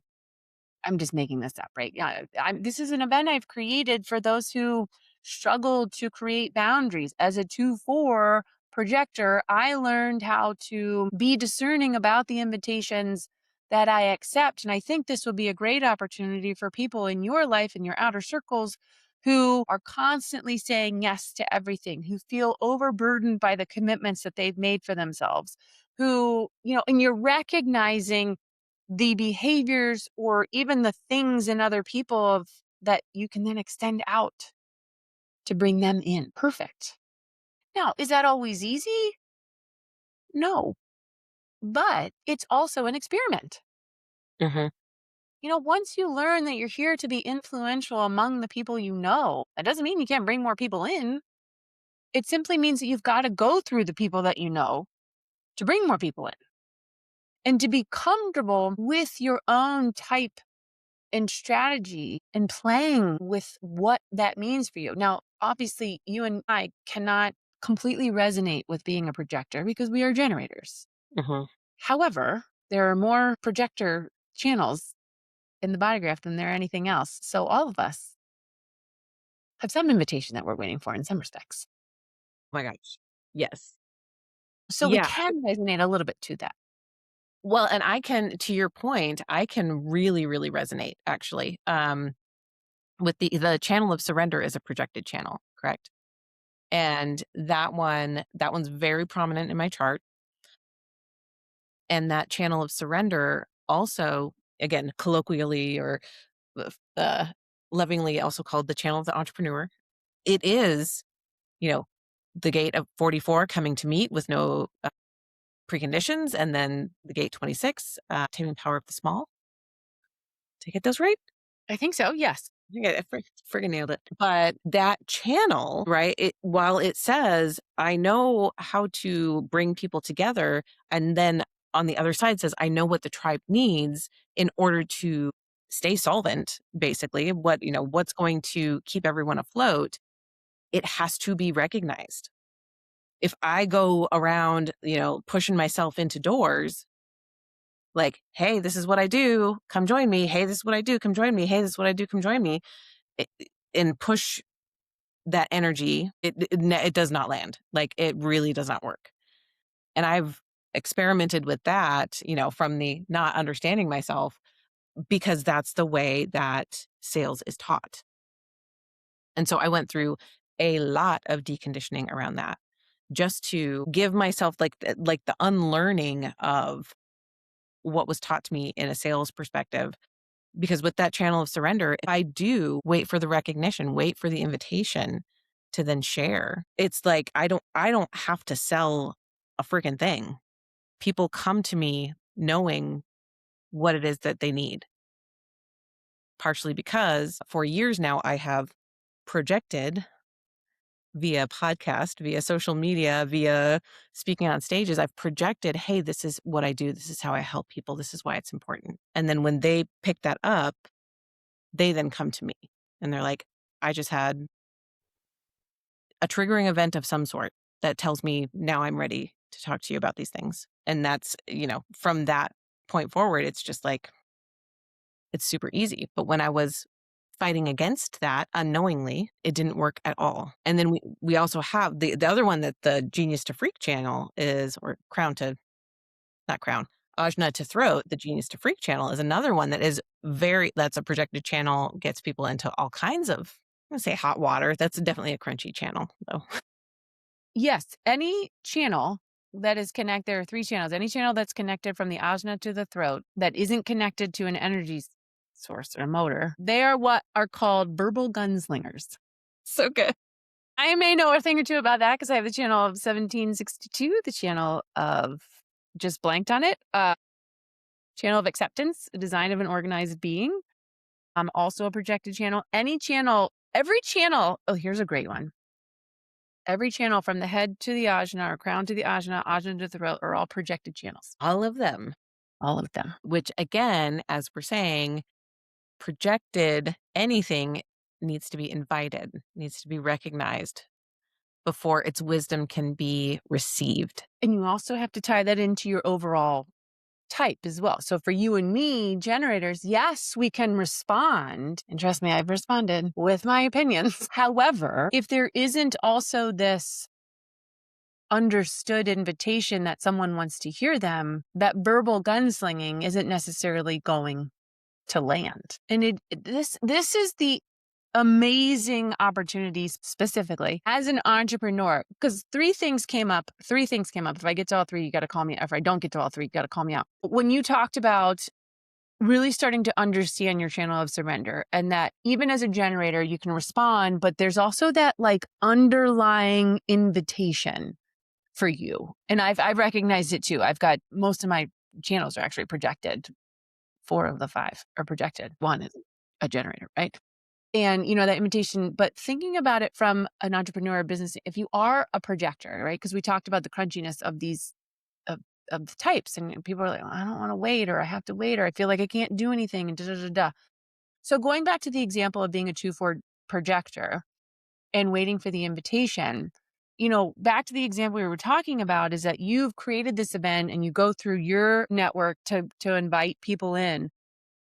I'm just making this up, right? Yeah, this is an event I've created for those who struggle to create boundaries. As a 2-4 projector, I learned how to be discerning about the invitations that I accept. And I think this would be a great opportunity for people in your life, in your outer circles, who are constantly saying yes to everything, who feel overburdened by the commitments that they've made for themselves, who, and you're recognizing the behaviors or even the things in other people that you can then extend out to bring them in. Perfect. Now, is that always easy? No, but it's also an experiment. Hmm. Once you learn that you're here to be influential among the people you know, that doesn't mean you can't bring more people in. It simply means that you've got to go through the people that you know to bring more people in and to be comfortable with your own type and strategy and playing with what that means for you. Now, obviously, you and I cannot completely resonate with being a projector because we are generators. Hmm. However, there are more projector channels in the body graph than there are anything else. So all of us have some invitation that we're waiting for in some respects. Oh my gosh. Yes. So we Yeah. can resonate a little bit to that. Well, and I can, to your point, I can really, really resonate actually. With the channel of surrender is a projected channel, correct? And that one's very prominent in my chart. And that channel of surrender also, again, colloquially or uh, lovingly also called the channel of the entrepreneur. It is, you know, the gate of 44 coming to meet with no preconditions, and then the gate 26, taming power of the small. Did I get those right? I think so. Yes. I think I friggin' nailed it. But that channel, right? While it says, I know how to bring people together, and then on the other side says, I know what the tribe needs in order to stay solvent, basically, what's going to keep everyone afloat, it has to be recognized. If I go around, pushing myself into doors, like, hey, this is what I do, come join me. Hey, this is what I do, come join me. Hey, this is what I do, come join me. And push that energy, it does not land. Like, it really does not work. And I've experimented with that, from the not understanding myself, because that's the way that sales is taught. And so I went through a lot of deconditioning around that, just to give myself like the unlearning of what was taught to me in a sales perspective. Because with that channel of surrender, if I do wait for the recognition, wait for the invitation to then share, it's like I don't have to sell a freaking thing. People come to me knowing what it is that they need. Partially because for years now I have projected via podcast, via social media, via speaking on stages. I've projected, hey, this is what I do. This is how I help people. This is why it's important. And then when they pick that up, they then come to me and they're like, I just had a triggering event of some sort that tells me now I'm ready to talk to you about these things. And that's, from that point forward, it's just like, it's super easy. But when I was fighting against that unknowingly, it didn't work at all. And then we also have the other one, that the Genius to Freak channel is, or crown to, not crown, ajna to throat, the Genius to Freak channel is another one that is that's a projected channel, gets people into all kinds of, I'm gonna say hot water. That's definitely a crunchy channel though. Yes. Any channel that is connected, there are 3 channels. Any channel that's connected from the ajna to the throat that isn't connected to an energy source or motor, they are what are called verbal gunslingers. So good. I may know a thing or two about that because I have the channel of 1762, the channel of, just blanked on it, channel of acceptance, a design of an organized being. Also a projected channel. Every channel, oh, here's a great one. Every channel from the head to the ajna or crown to the ajna to the throat are all projected channels. All of them, All of them. which again, as we're saying, projected anything needs to be invited, needs to be recognized before its wisdom can be received. And you also have to tie that into your overall type as well. So for you and me, generators, yes, we can respond. And trust me, I've responded with my opinions. However, if there isn't also this understood invitation that someone wants to hear them, that verbal gunslinging isn't necessarily going to land. And this is the amazing opportunities specifically as an entrepreneur, because three things came up. If I get to all 3, you got to call me. If I don't get to all 3, you got to call me out. When you talked about really starting to understand your channel of surrender, and that even as a generator, you can respond, but there's also that like underlying invitation for you. And I've recognized it too. I've got, most of my channels are actually projected. 4 of the 5 are projected. 1 is a generator, right? And, that invitation, but thinking about it from an entrepreneur business, if you are a projector, right? Because we talked about the crunchiness of these, of the types, and people are like, I don't want to wait, or I have to wait, or I feel like I can't do anything, and da, da, da, da. So going back to the example of being a 2/4 projector and waiting for the invitation, back to the example we were talking about, is that you've created this event and you go through your network to invite people in.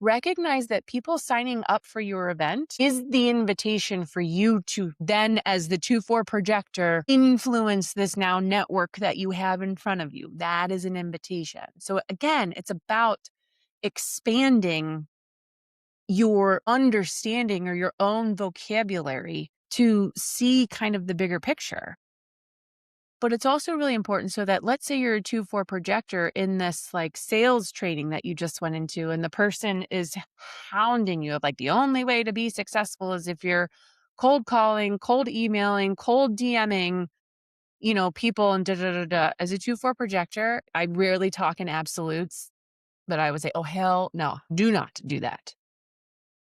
Recognize that people signing up for your event is the invitation for you to then, as the 2/4 projector, influence this now network that you have in front of you. That is an invitation. So again, it's about expanding your understanding or your own vocabulary to see kind of the bigger picture. But it's also really important so that let's say you're a 2-4 projector in this like sales training that you just went into, and the person is hounding you of like the only way to be successful is if you're cold calling, cold emailing, cold DMing, people and da da da da. As a 2-4 projector, I rarely talk in absolutes, but I would say, oh, hell no, do not do that.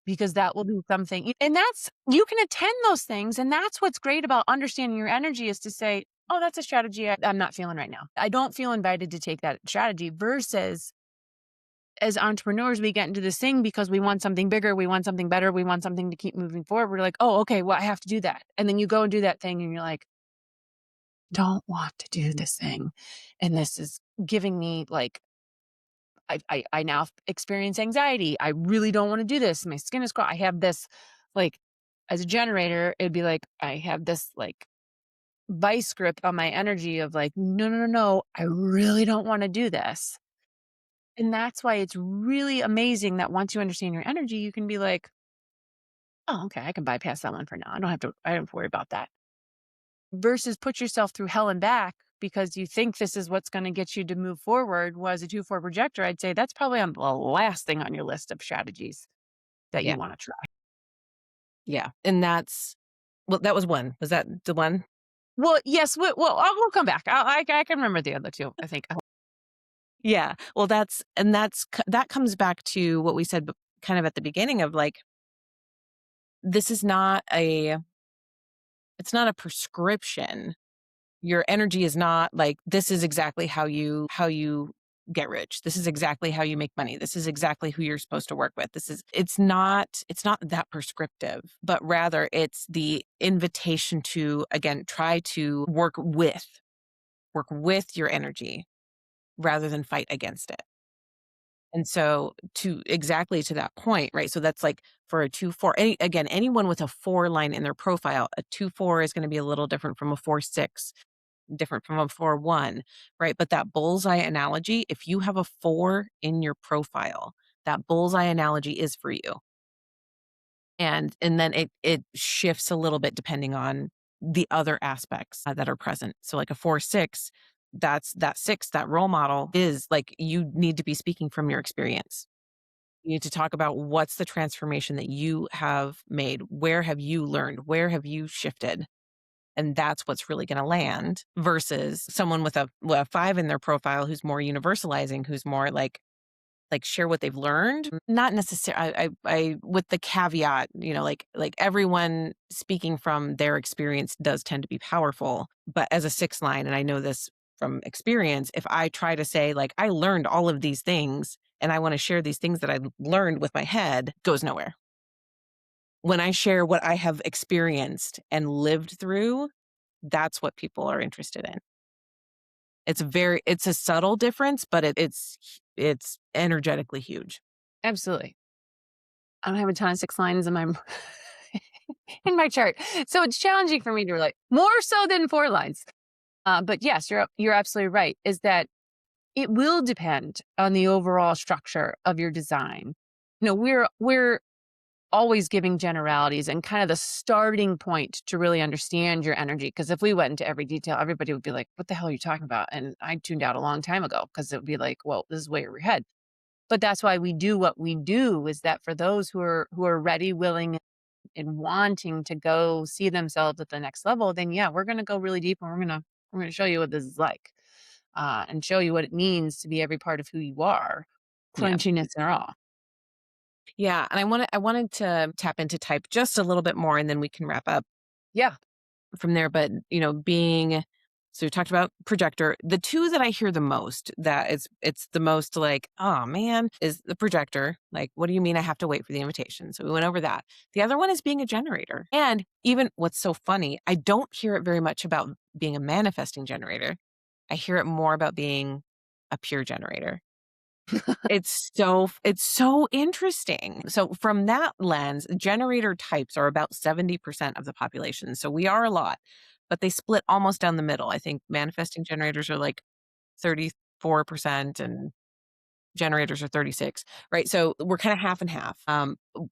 Because that will be something and that's you can attend those things, and that's what's great about understanding your energy is to say, "Oh, that's a strategy I'm not feeling right now. I don't feel invited to take that strategy," versus as entrepreneurs, we get into this thing because we want something bigger, we want something better, we want something to keep moving forward. We're like, "Oh, okay, well, I have to do that." And then you go and do that thing and you're like, "Don't want to do this thing." And this is giving me like I now experience anxiety. I really don't want to do this. My skin is crawl. I have this like as a generator, it'd be like I have this like vice grip on my energy of like, no, no, no, no, I really don't want to do this. And that's why it's really amazing that once you understand your energy, you can be like, oh, okay, I can bypass that one for now. I don't have to worry about that. Versus put yourself through hell and back because you think this is what's going to get you to move forward. Was a 2-4 projector, I'd say that's probably on the last thing on your list of strategies that Yeah. you want to try. Yeah. And that's, well, that was one. Was that the one? Well, yes, we'll come back. I can remember the other two, I think. Yeah. Well, that comes back to what we said kind of at the beginning of like, this is not it's not a prescription. Your energy is not like, this is exactly how you get rich. This is exactly how you make money. This is exactly who you're supposed to work with. It's not that prescriptive, but rather it's the invitation to, again, try to work with your energy rather than fight against it. And so to exactly to that point, right? So that's like for a 2-4, again, anyone with a 4 line in their profile, a 2-4 is going to be a little different from a 4-6, different from a 4-1, right? But that bullseye analogy, if you have a 4 in your profile, that bullseye analogy is for you. And then it shifts a little bit depending on the other aspects that are present. So like a 4-6, that's that 6, that role model is like you need to be speaking from your experience. You need to talk about what's the transformation that you have made. Where have you learned? Where have you shifted? And that's what's really going to land versus someone with a 5 in their profile who's more universalizing, who's more like share what they've learned. Not necessarily, I with the caveat, like everyone speaking from their experience does tend to be powerful. But as a 6 line, and I know this from experience, if I try to say like I learned all of these things and I want to share these things that I learned with my head, goes nowhere. When I share what I have experienced and lived through, that's what people are interested in. It's a subtle difference, but it's energetically huge. Absolutely. I don't have a ton of 6 lines in my in my chart. So it's challenging for me to relate more so than 4 lines. But yes, you're absolutely right. Is that it will depend on the overall structure of your design. We're always giving generalities and kind of the starting point to really understand your energy. Because if we went into every detail, everybody would be like, "What the hell are you talking about?" And I tuned out a long time ago because it would be like, "Well, this is way over your head." But that's why we do what we do. Is that for those who are ready, willing, and wanting to go see themselves at the next level, then yeah, we're gonna go really deep and we're gonna show you what this is like. And show you what it means to be every part of who you are, Yeah. crunchiness and all. Yeah, and I wanted to tap into type just a little bit more, and then we can wrap up Yeah. from there. But, being so we talked about projector. The 2 that I hear the most that it's the most like, "Oh, man," is the projector. Like, "What do you mean I have to wait for the invitation?" So we went over that. The other one is being a generator. And even what's so funny, I don't hear it very much about being a manifesting generator. I hear it more about being a pure generator. It's so interesting. So from that lens, generator types are about 70% of the population. So we are a lot, but they split almost down the middle. I think manifesting generators are like 34% and generators are 36, right? So we're kind of half and half. It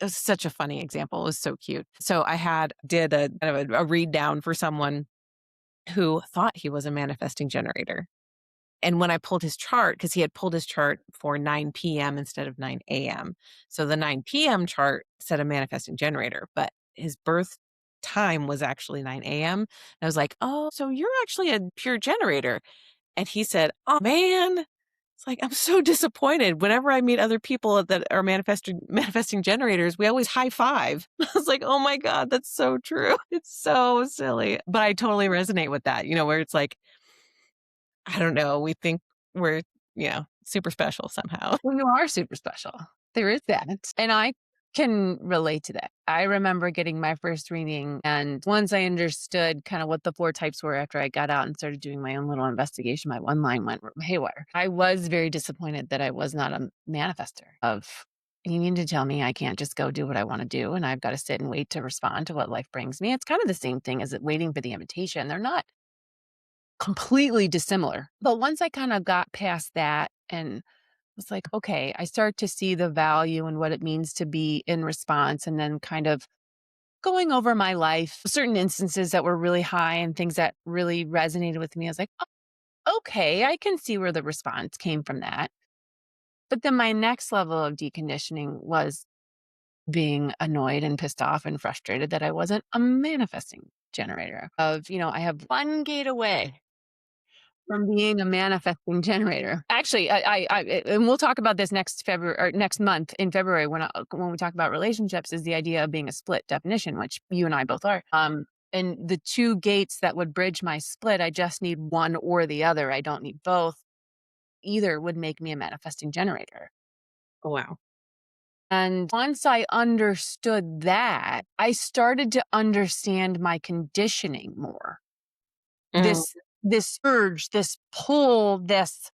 was such a funny example. It was so cute. So I did a kind of a read down for someone who thought he was a manifesting generator. And when I pulled his chart, because he had pulled his chart for 9 p.m. instead of 9 a.m. So the 9 p.m. chart said a manifesting generator, but his birth time was actually 9 a.m. I was like, oh, so you're actually a pure generator. And he said, oh man, it's like, I'm so disappointed. Whenever I meet other people that are manifesting generators, we always high five. I was like, oh my God, that's so true. It's so silly. But I totally resonate with that, where it's like, I don't know, we think we're, super special somehow. Well, you are super special. There is that. And I can relate to that. I remember getting my first reading. And once I understood kind of what the four types were after I got out and started doing my own little investigation, my one line went haywire. I was very disappointed that I was not a manifester of, you mean to tell me I can't just go do what I want to do and I've got to sit and wait to respond to what life brings me? It's kind of the same thing as waiting for the invitation. They're not completely dissimilar. But once I kind of got past that and was like, okay, I start to see the value and what it means to be in response, and then kind of going over my life, certain instances that were really high and things that really resonated with me. I was like, "Oh, okay, I can see where the response came from that." But then my next level of deconditioning was being annoyed and pissed off and frustrated that I wasn't a manifesting generator of, I have one gate away from being a manifesting generator. Actually, and we'll talk about this next February or next month in February when we talk about relationships, is the idea of being a split definition, which you and I both are. And the two gates that would bridge my split, I just need one or the other. I don't need both. Either would make me a manifesting generator. Oh, wow. And once I understood that, I started to understand my conditioning more. Mm, This urge, this pull, this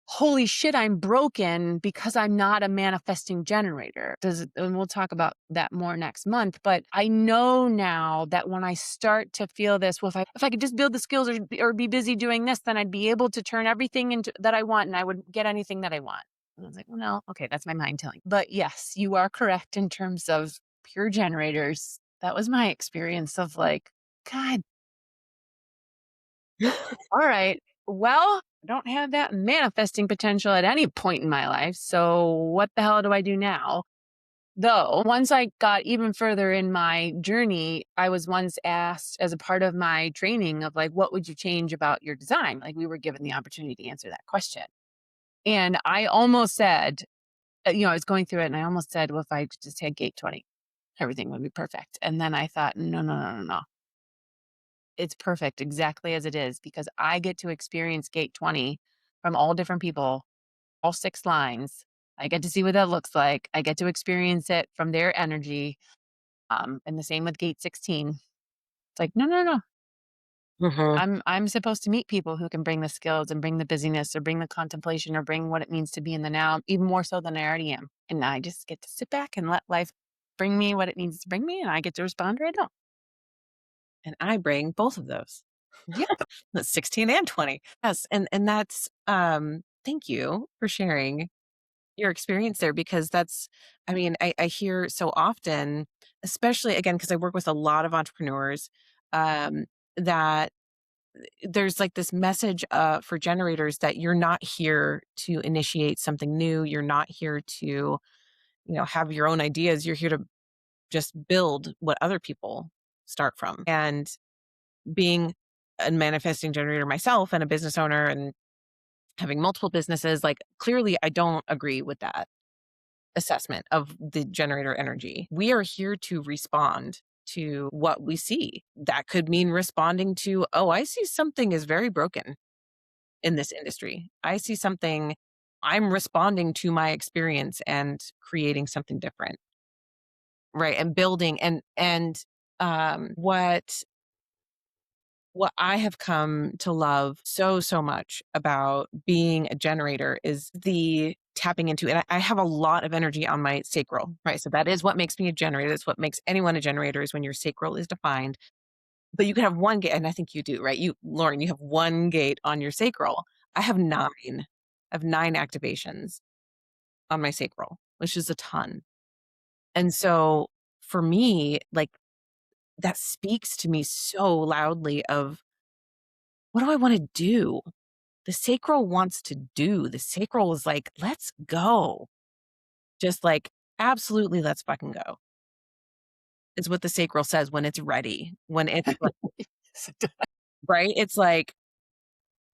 holy shit, I'm broken because I'm not a manifesting generator. And we'll talk about that more next month. But I know now that when I start to feel this, well, if I could just build the skills or be busy doing this, then I'd be able to turn everything into that I want and I would get anything that I want. And I was like, well, no, okay, that's my mind telling. But yes, you are correct in terms of pure generators. That was my experience of like, God, all right. Well, I don't have that manifesting potential at any point in my life. So what the hell do I do now? Though, once I got even further in my journey, I was once asked as a part of my training of like, what would you change about your design? Like, we were given the opportunity to answer that question. And I almost said, I was going through it and I almost said, well, if I just had gate 20, everything would be perfect. And then I thought, no, no, no, no, no. It's perfect exactly as it is because I get to experience gate 20 from all different people, all 6 lines. I get to see what that looks like. I get to experience it from their energy. And the same with gate 16. It's like, no, no, no. mhm. I'm supposed to meet people who can bring the skills and bring the busyness or bring the contemplation or bring what it means to be in the now, even more so than I already am. And I just get to sit back and let life bring me what it needs to bring me, and I get to respond or I don't. And I bring both of those. Yep. That's 16 and 20. Yes, and that's, thank you for sharing your experience there because that's I mean, I hear so often, especially again, because I work with a lot of entrepreneurs, um, that there's like this message for generators that you're not here to initiate something new. You're not here to, have your own ideas. You're here to just build what other people start from. And being a manifesting generator myself and a business owner and having multiple businesses, like clearly I don't agree with that assessment of the generator energy. We are here to respond to what we see. That could mean responding to, oh, I see something is very broken in this industry. I see something, I'm responding to my experience and creating something different. Right. And building what I have come to love so, so much about being a generator is the tapping into, and I have a lot of energy on my sacral, right? So that is what makes me a generator. That's what makes anyone a generator is when your sacral is defined. But you can have one gate, and I think you do, right? Lauren, you have one gate on your sacral. I have nine. I have nine activations on my sacral, which is a ton. And so for me, like that speaks to me so loudly of what do I want to do? The sacral wants to do. The sacral was like, let's go. Just like, absolutely, let's fucking go. Is what the sacral says when it's ready. When it's like, right? It's like,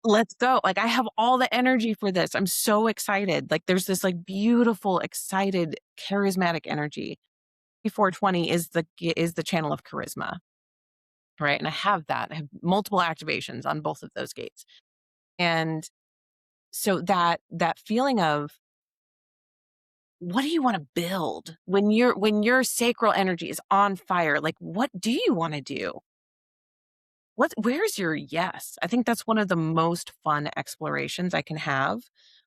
let's go. Like, I have all the energy for this. I'm so excited. Like, there's this like beautiful, excited, charismatic energy. 420 is the channel of charisma, right? And I have that. I have multiple activations on both of those gates. And so that feeling of what do you want to build when your sacral energy is on fire? Like, what do you want to do? Where's your yes? I think that's one of the most fun explorations I can have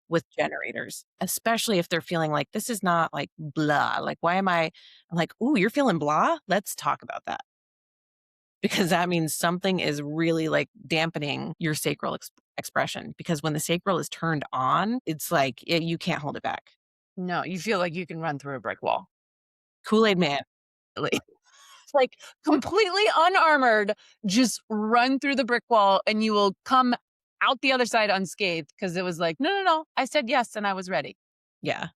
with generators, especially if they're feeling like this is not like blah. Like, why am I I'm like, ooh, you're feeling blah? Let's talk about that. Because that means something is really like dampening your sacral expression. Because when the sacral is turned on, it's like you can't hold it back. No, you feel like you can run through a brick wall. Kool-Aid man. Like like, completely unarmored, just run through the brick wall, and you will come out the other side unscathed because it was like, "No, no, no, I said yes, and I was ready." Yeah,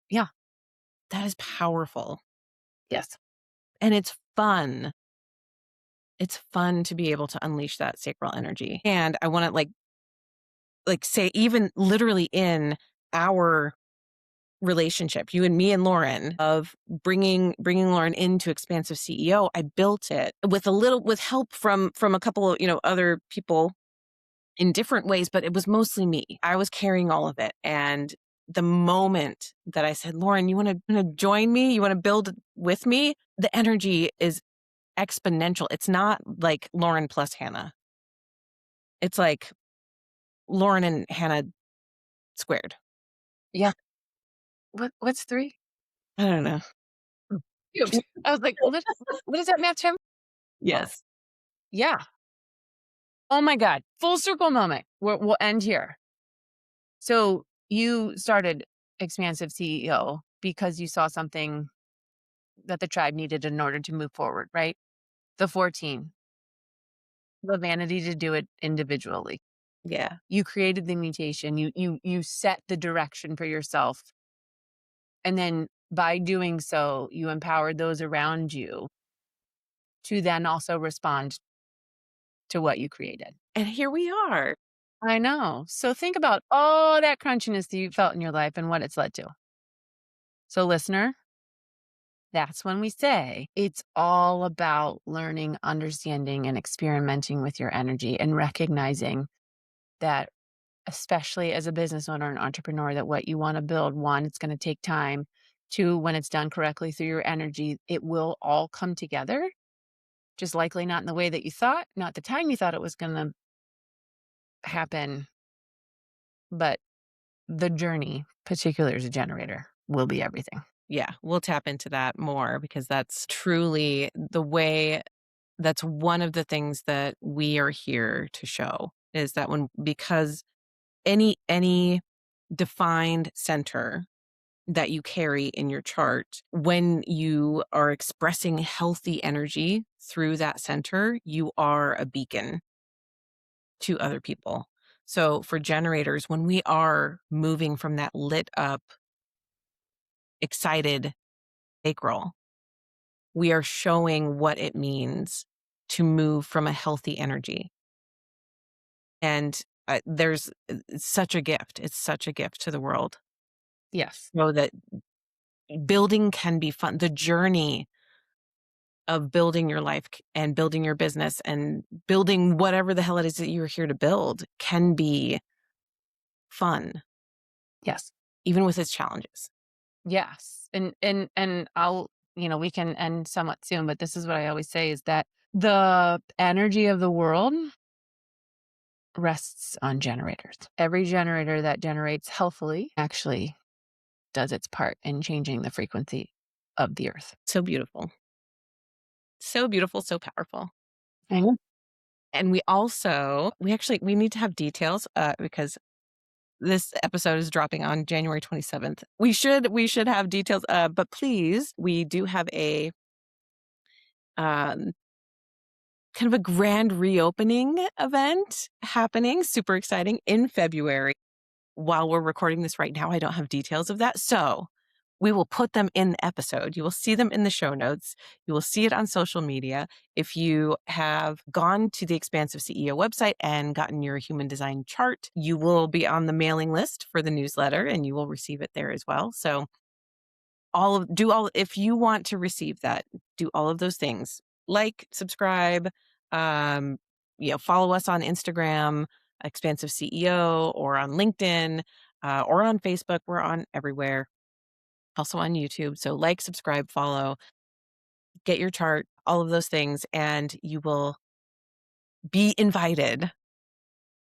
Yeah. that is powerful. Yes. And it's fun. It's fun to be able to unleash that sacral energy. And I want to like say even literally in our relationship, you and me and Lauren, of bringing Lauren into Expansive CEO, I built it with help from a couple of, other people in different ways, but it was mostly me. I was carrying all of it. And the moment that I said, Lauren, you want to join me? You want to build with me? The energy is exponential. It's not like Lauren plus Hannah. It's like Lauren and Hannah squared. Yeah. What's 3? I don't know. Cubed. I was like, what is that math term? Well, Yes. yeah. Oh my god. Full circle moment. We'll end here. So, you started Expansive CEO because you saw something that the tribe needed in order to move forward, right? The 14, the vanity to do it individually. Yeah. You created the mutation. You set the direction for yourself. And then by doing so, you empowered those around you to then also respond to what you created. And here we are. I know. So think about all that crunchiness that you felt in your life and what it's led to. So, listener, that's when we say it's all about learning, understanding, and experimenting with your energy and recognizing that, especially as a business owner and entrepreneur, that what you want to build, one, it's going to take time. Two, when it's done correctly through your energy, it will all come together, just likely not in the way that you thought, not the time you thought it was going to happen, but the journey, particularly as a generator, will be everything. Yeah, we'll tap into that more because that's truly the way that's one of the things that we are here to show is that because any defined center that you carry in your chart, when you are expressing healthy energy through that center, you are a beacon to other people. So for generators, when we are moving from that lit up, excited sacral, we are showing what it means to move from a healthy energy. And it's such a gift. It's such a gift to the world. Yes. Know that building can be fun. The journey of building your life and building your business and building whatever the hell it is that you're here to build can be fun, Yes. even with its challenges. Yes. And I'll, we can end somewhat soon, but this is what I always say is that the energy of the world rests on generators. Every generator that generates healthily actually does its part in changing the frequency of the earth. So beautiful. So beautiful, so powerful. I know. And we need to have details because this episode is dropping on January 27th. We should have details, but please, we do have a kind of a grand reopening event happening, super exciting, in February. While we're recording this right now, I don't have details of that. So we will put them in the episode. You will see them in the show notes. You will see it on social media. If you have gone to the Expansive CEO website and gotten your human design chart, you will be on the mailing list for the newsletter and you will receive it there as well. So if you want to receive that, do all of those things. Like, subscribe, um, follow us on Instagram, Expansive CEO, or on LinkedIn, or on Facebook. We're on everywhere. Also on YouTube. So like, subscribe, follow, get your chart, all of those things, and you will be invited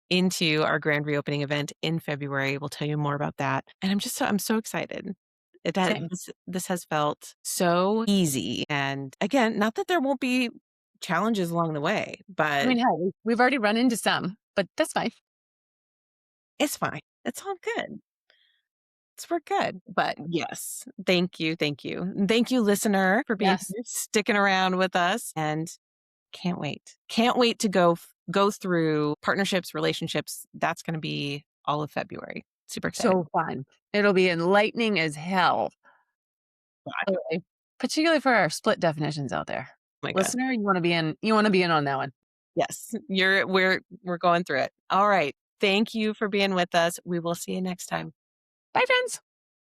into our grand reopening event in February. We'll tell you more about that. And I'm so excited. Same. This has felt so easy. And again, not that there won't be challenges along the way, I but mean, hey, we've already run into some, but that's fine. it's fine. It's all good. We're good. But yes, thank you. Thank you. And thank you, listener, for being Yes. here, sticking around with us. And can't wait. Can't wait to go through partnerships, relationships. That's going to be all of February. Super excited. So fun. It'll be enlightening as hell. God. Really. Particularly for our split definitions out there. Oh my God. Listener, you want to be in on that one. Yes. We're going through it. All right. Thank you for being with us. We will see you next time. Bye, friends.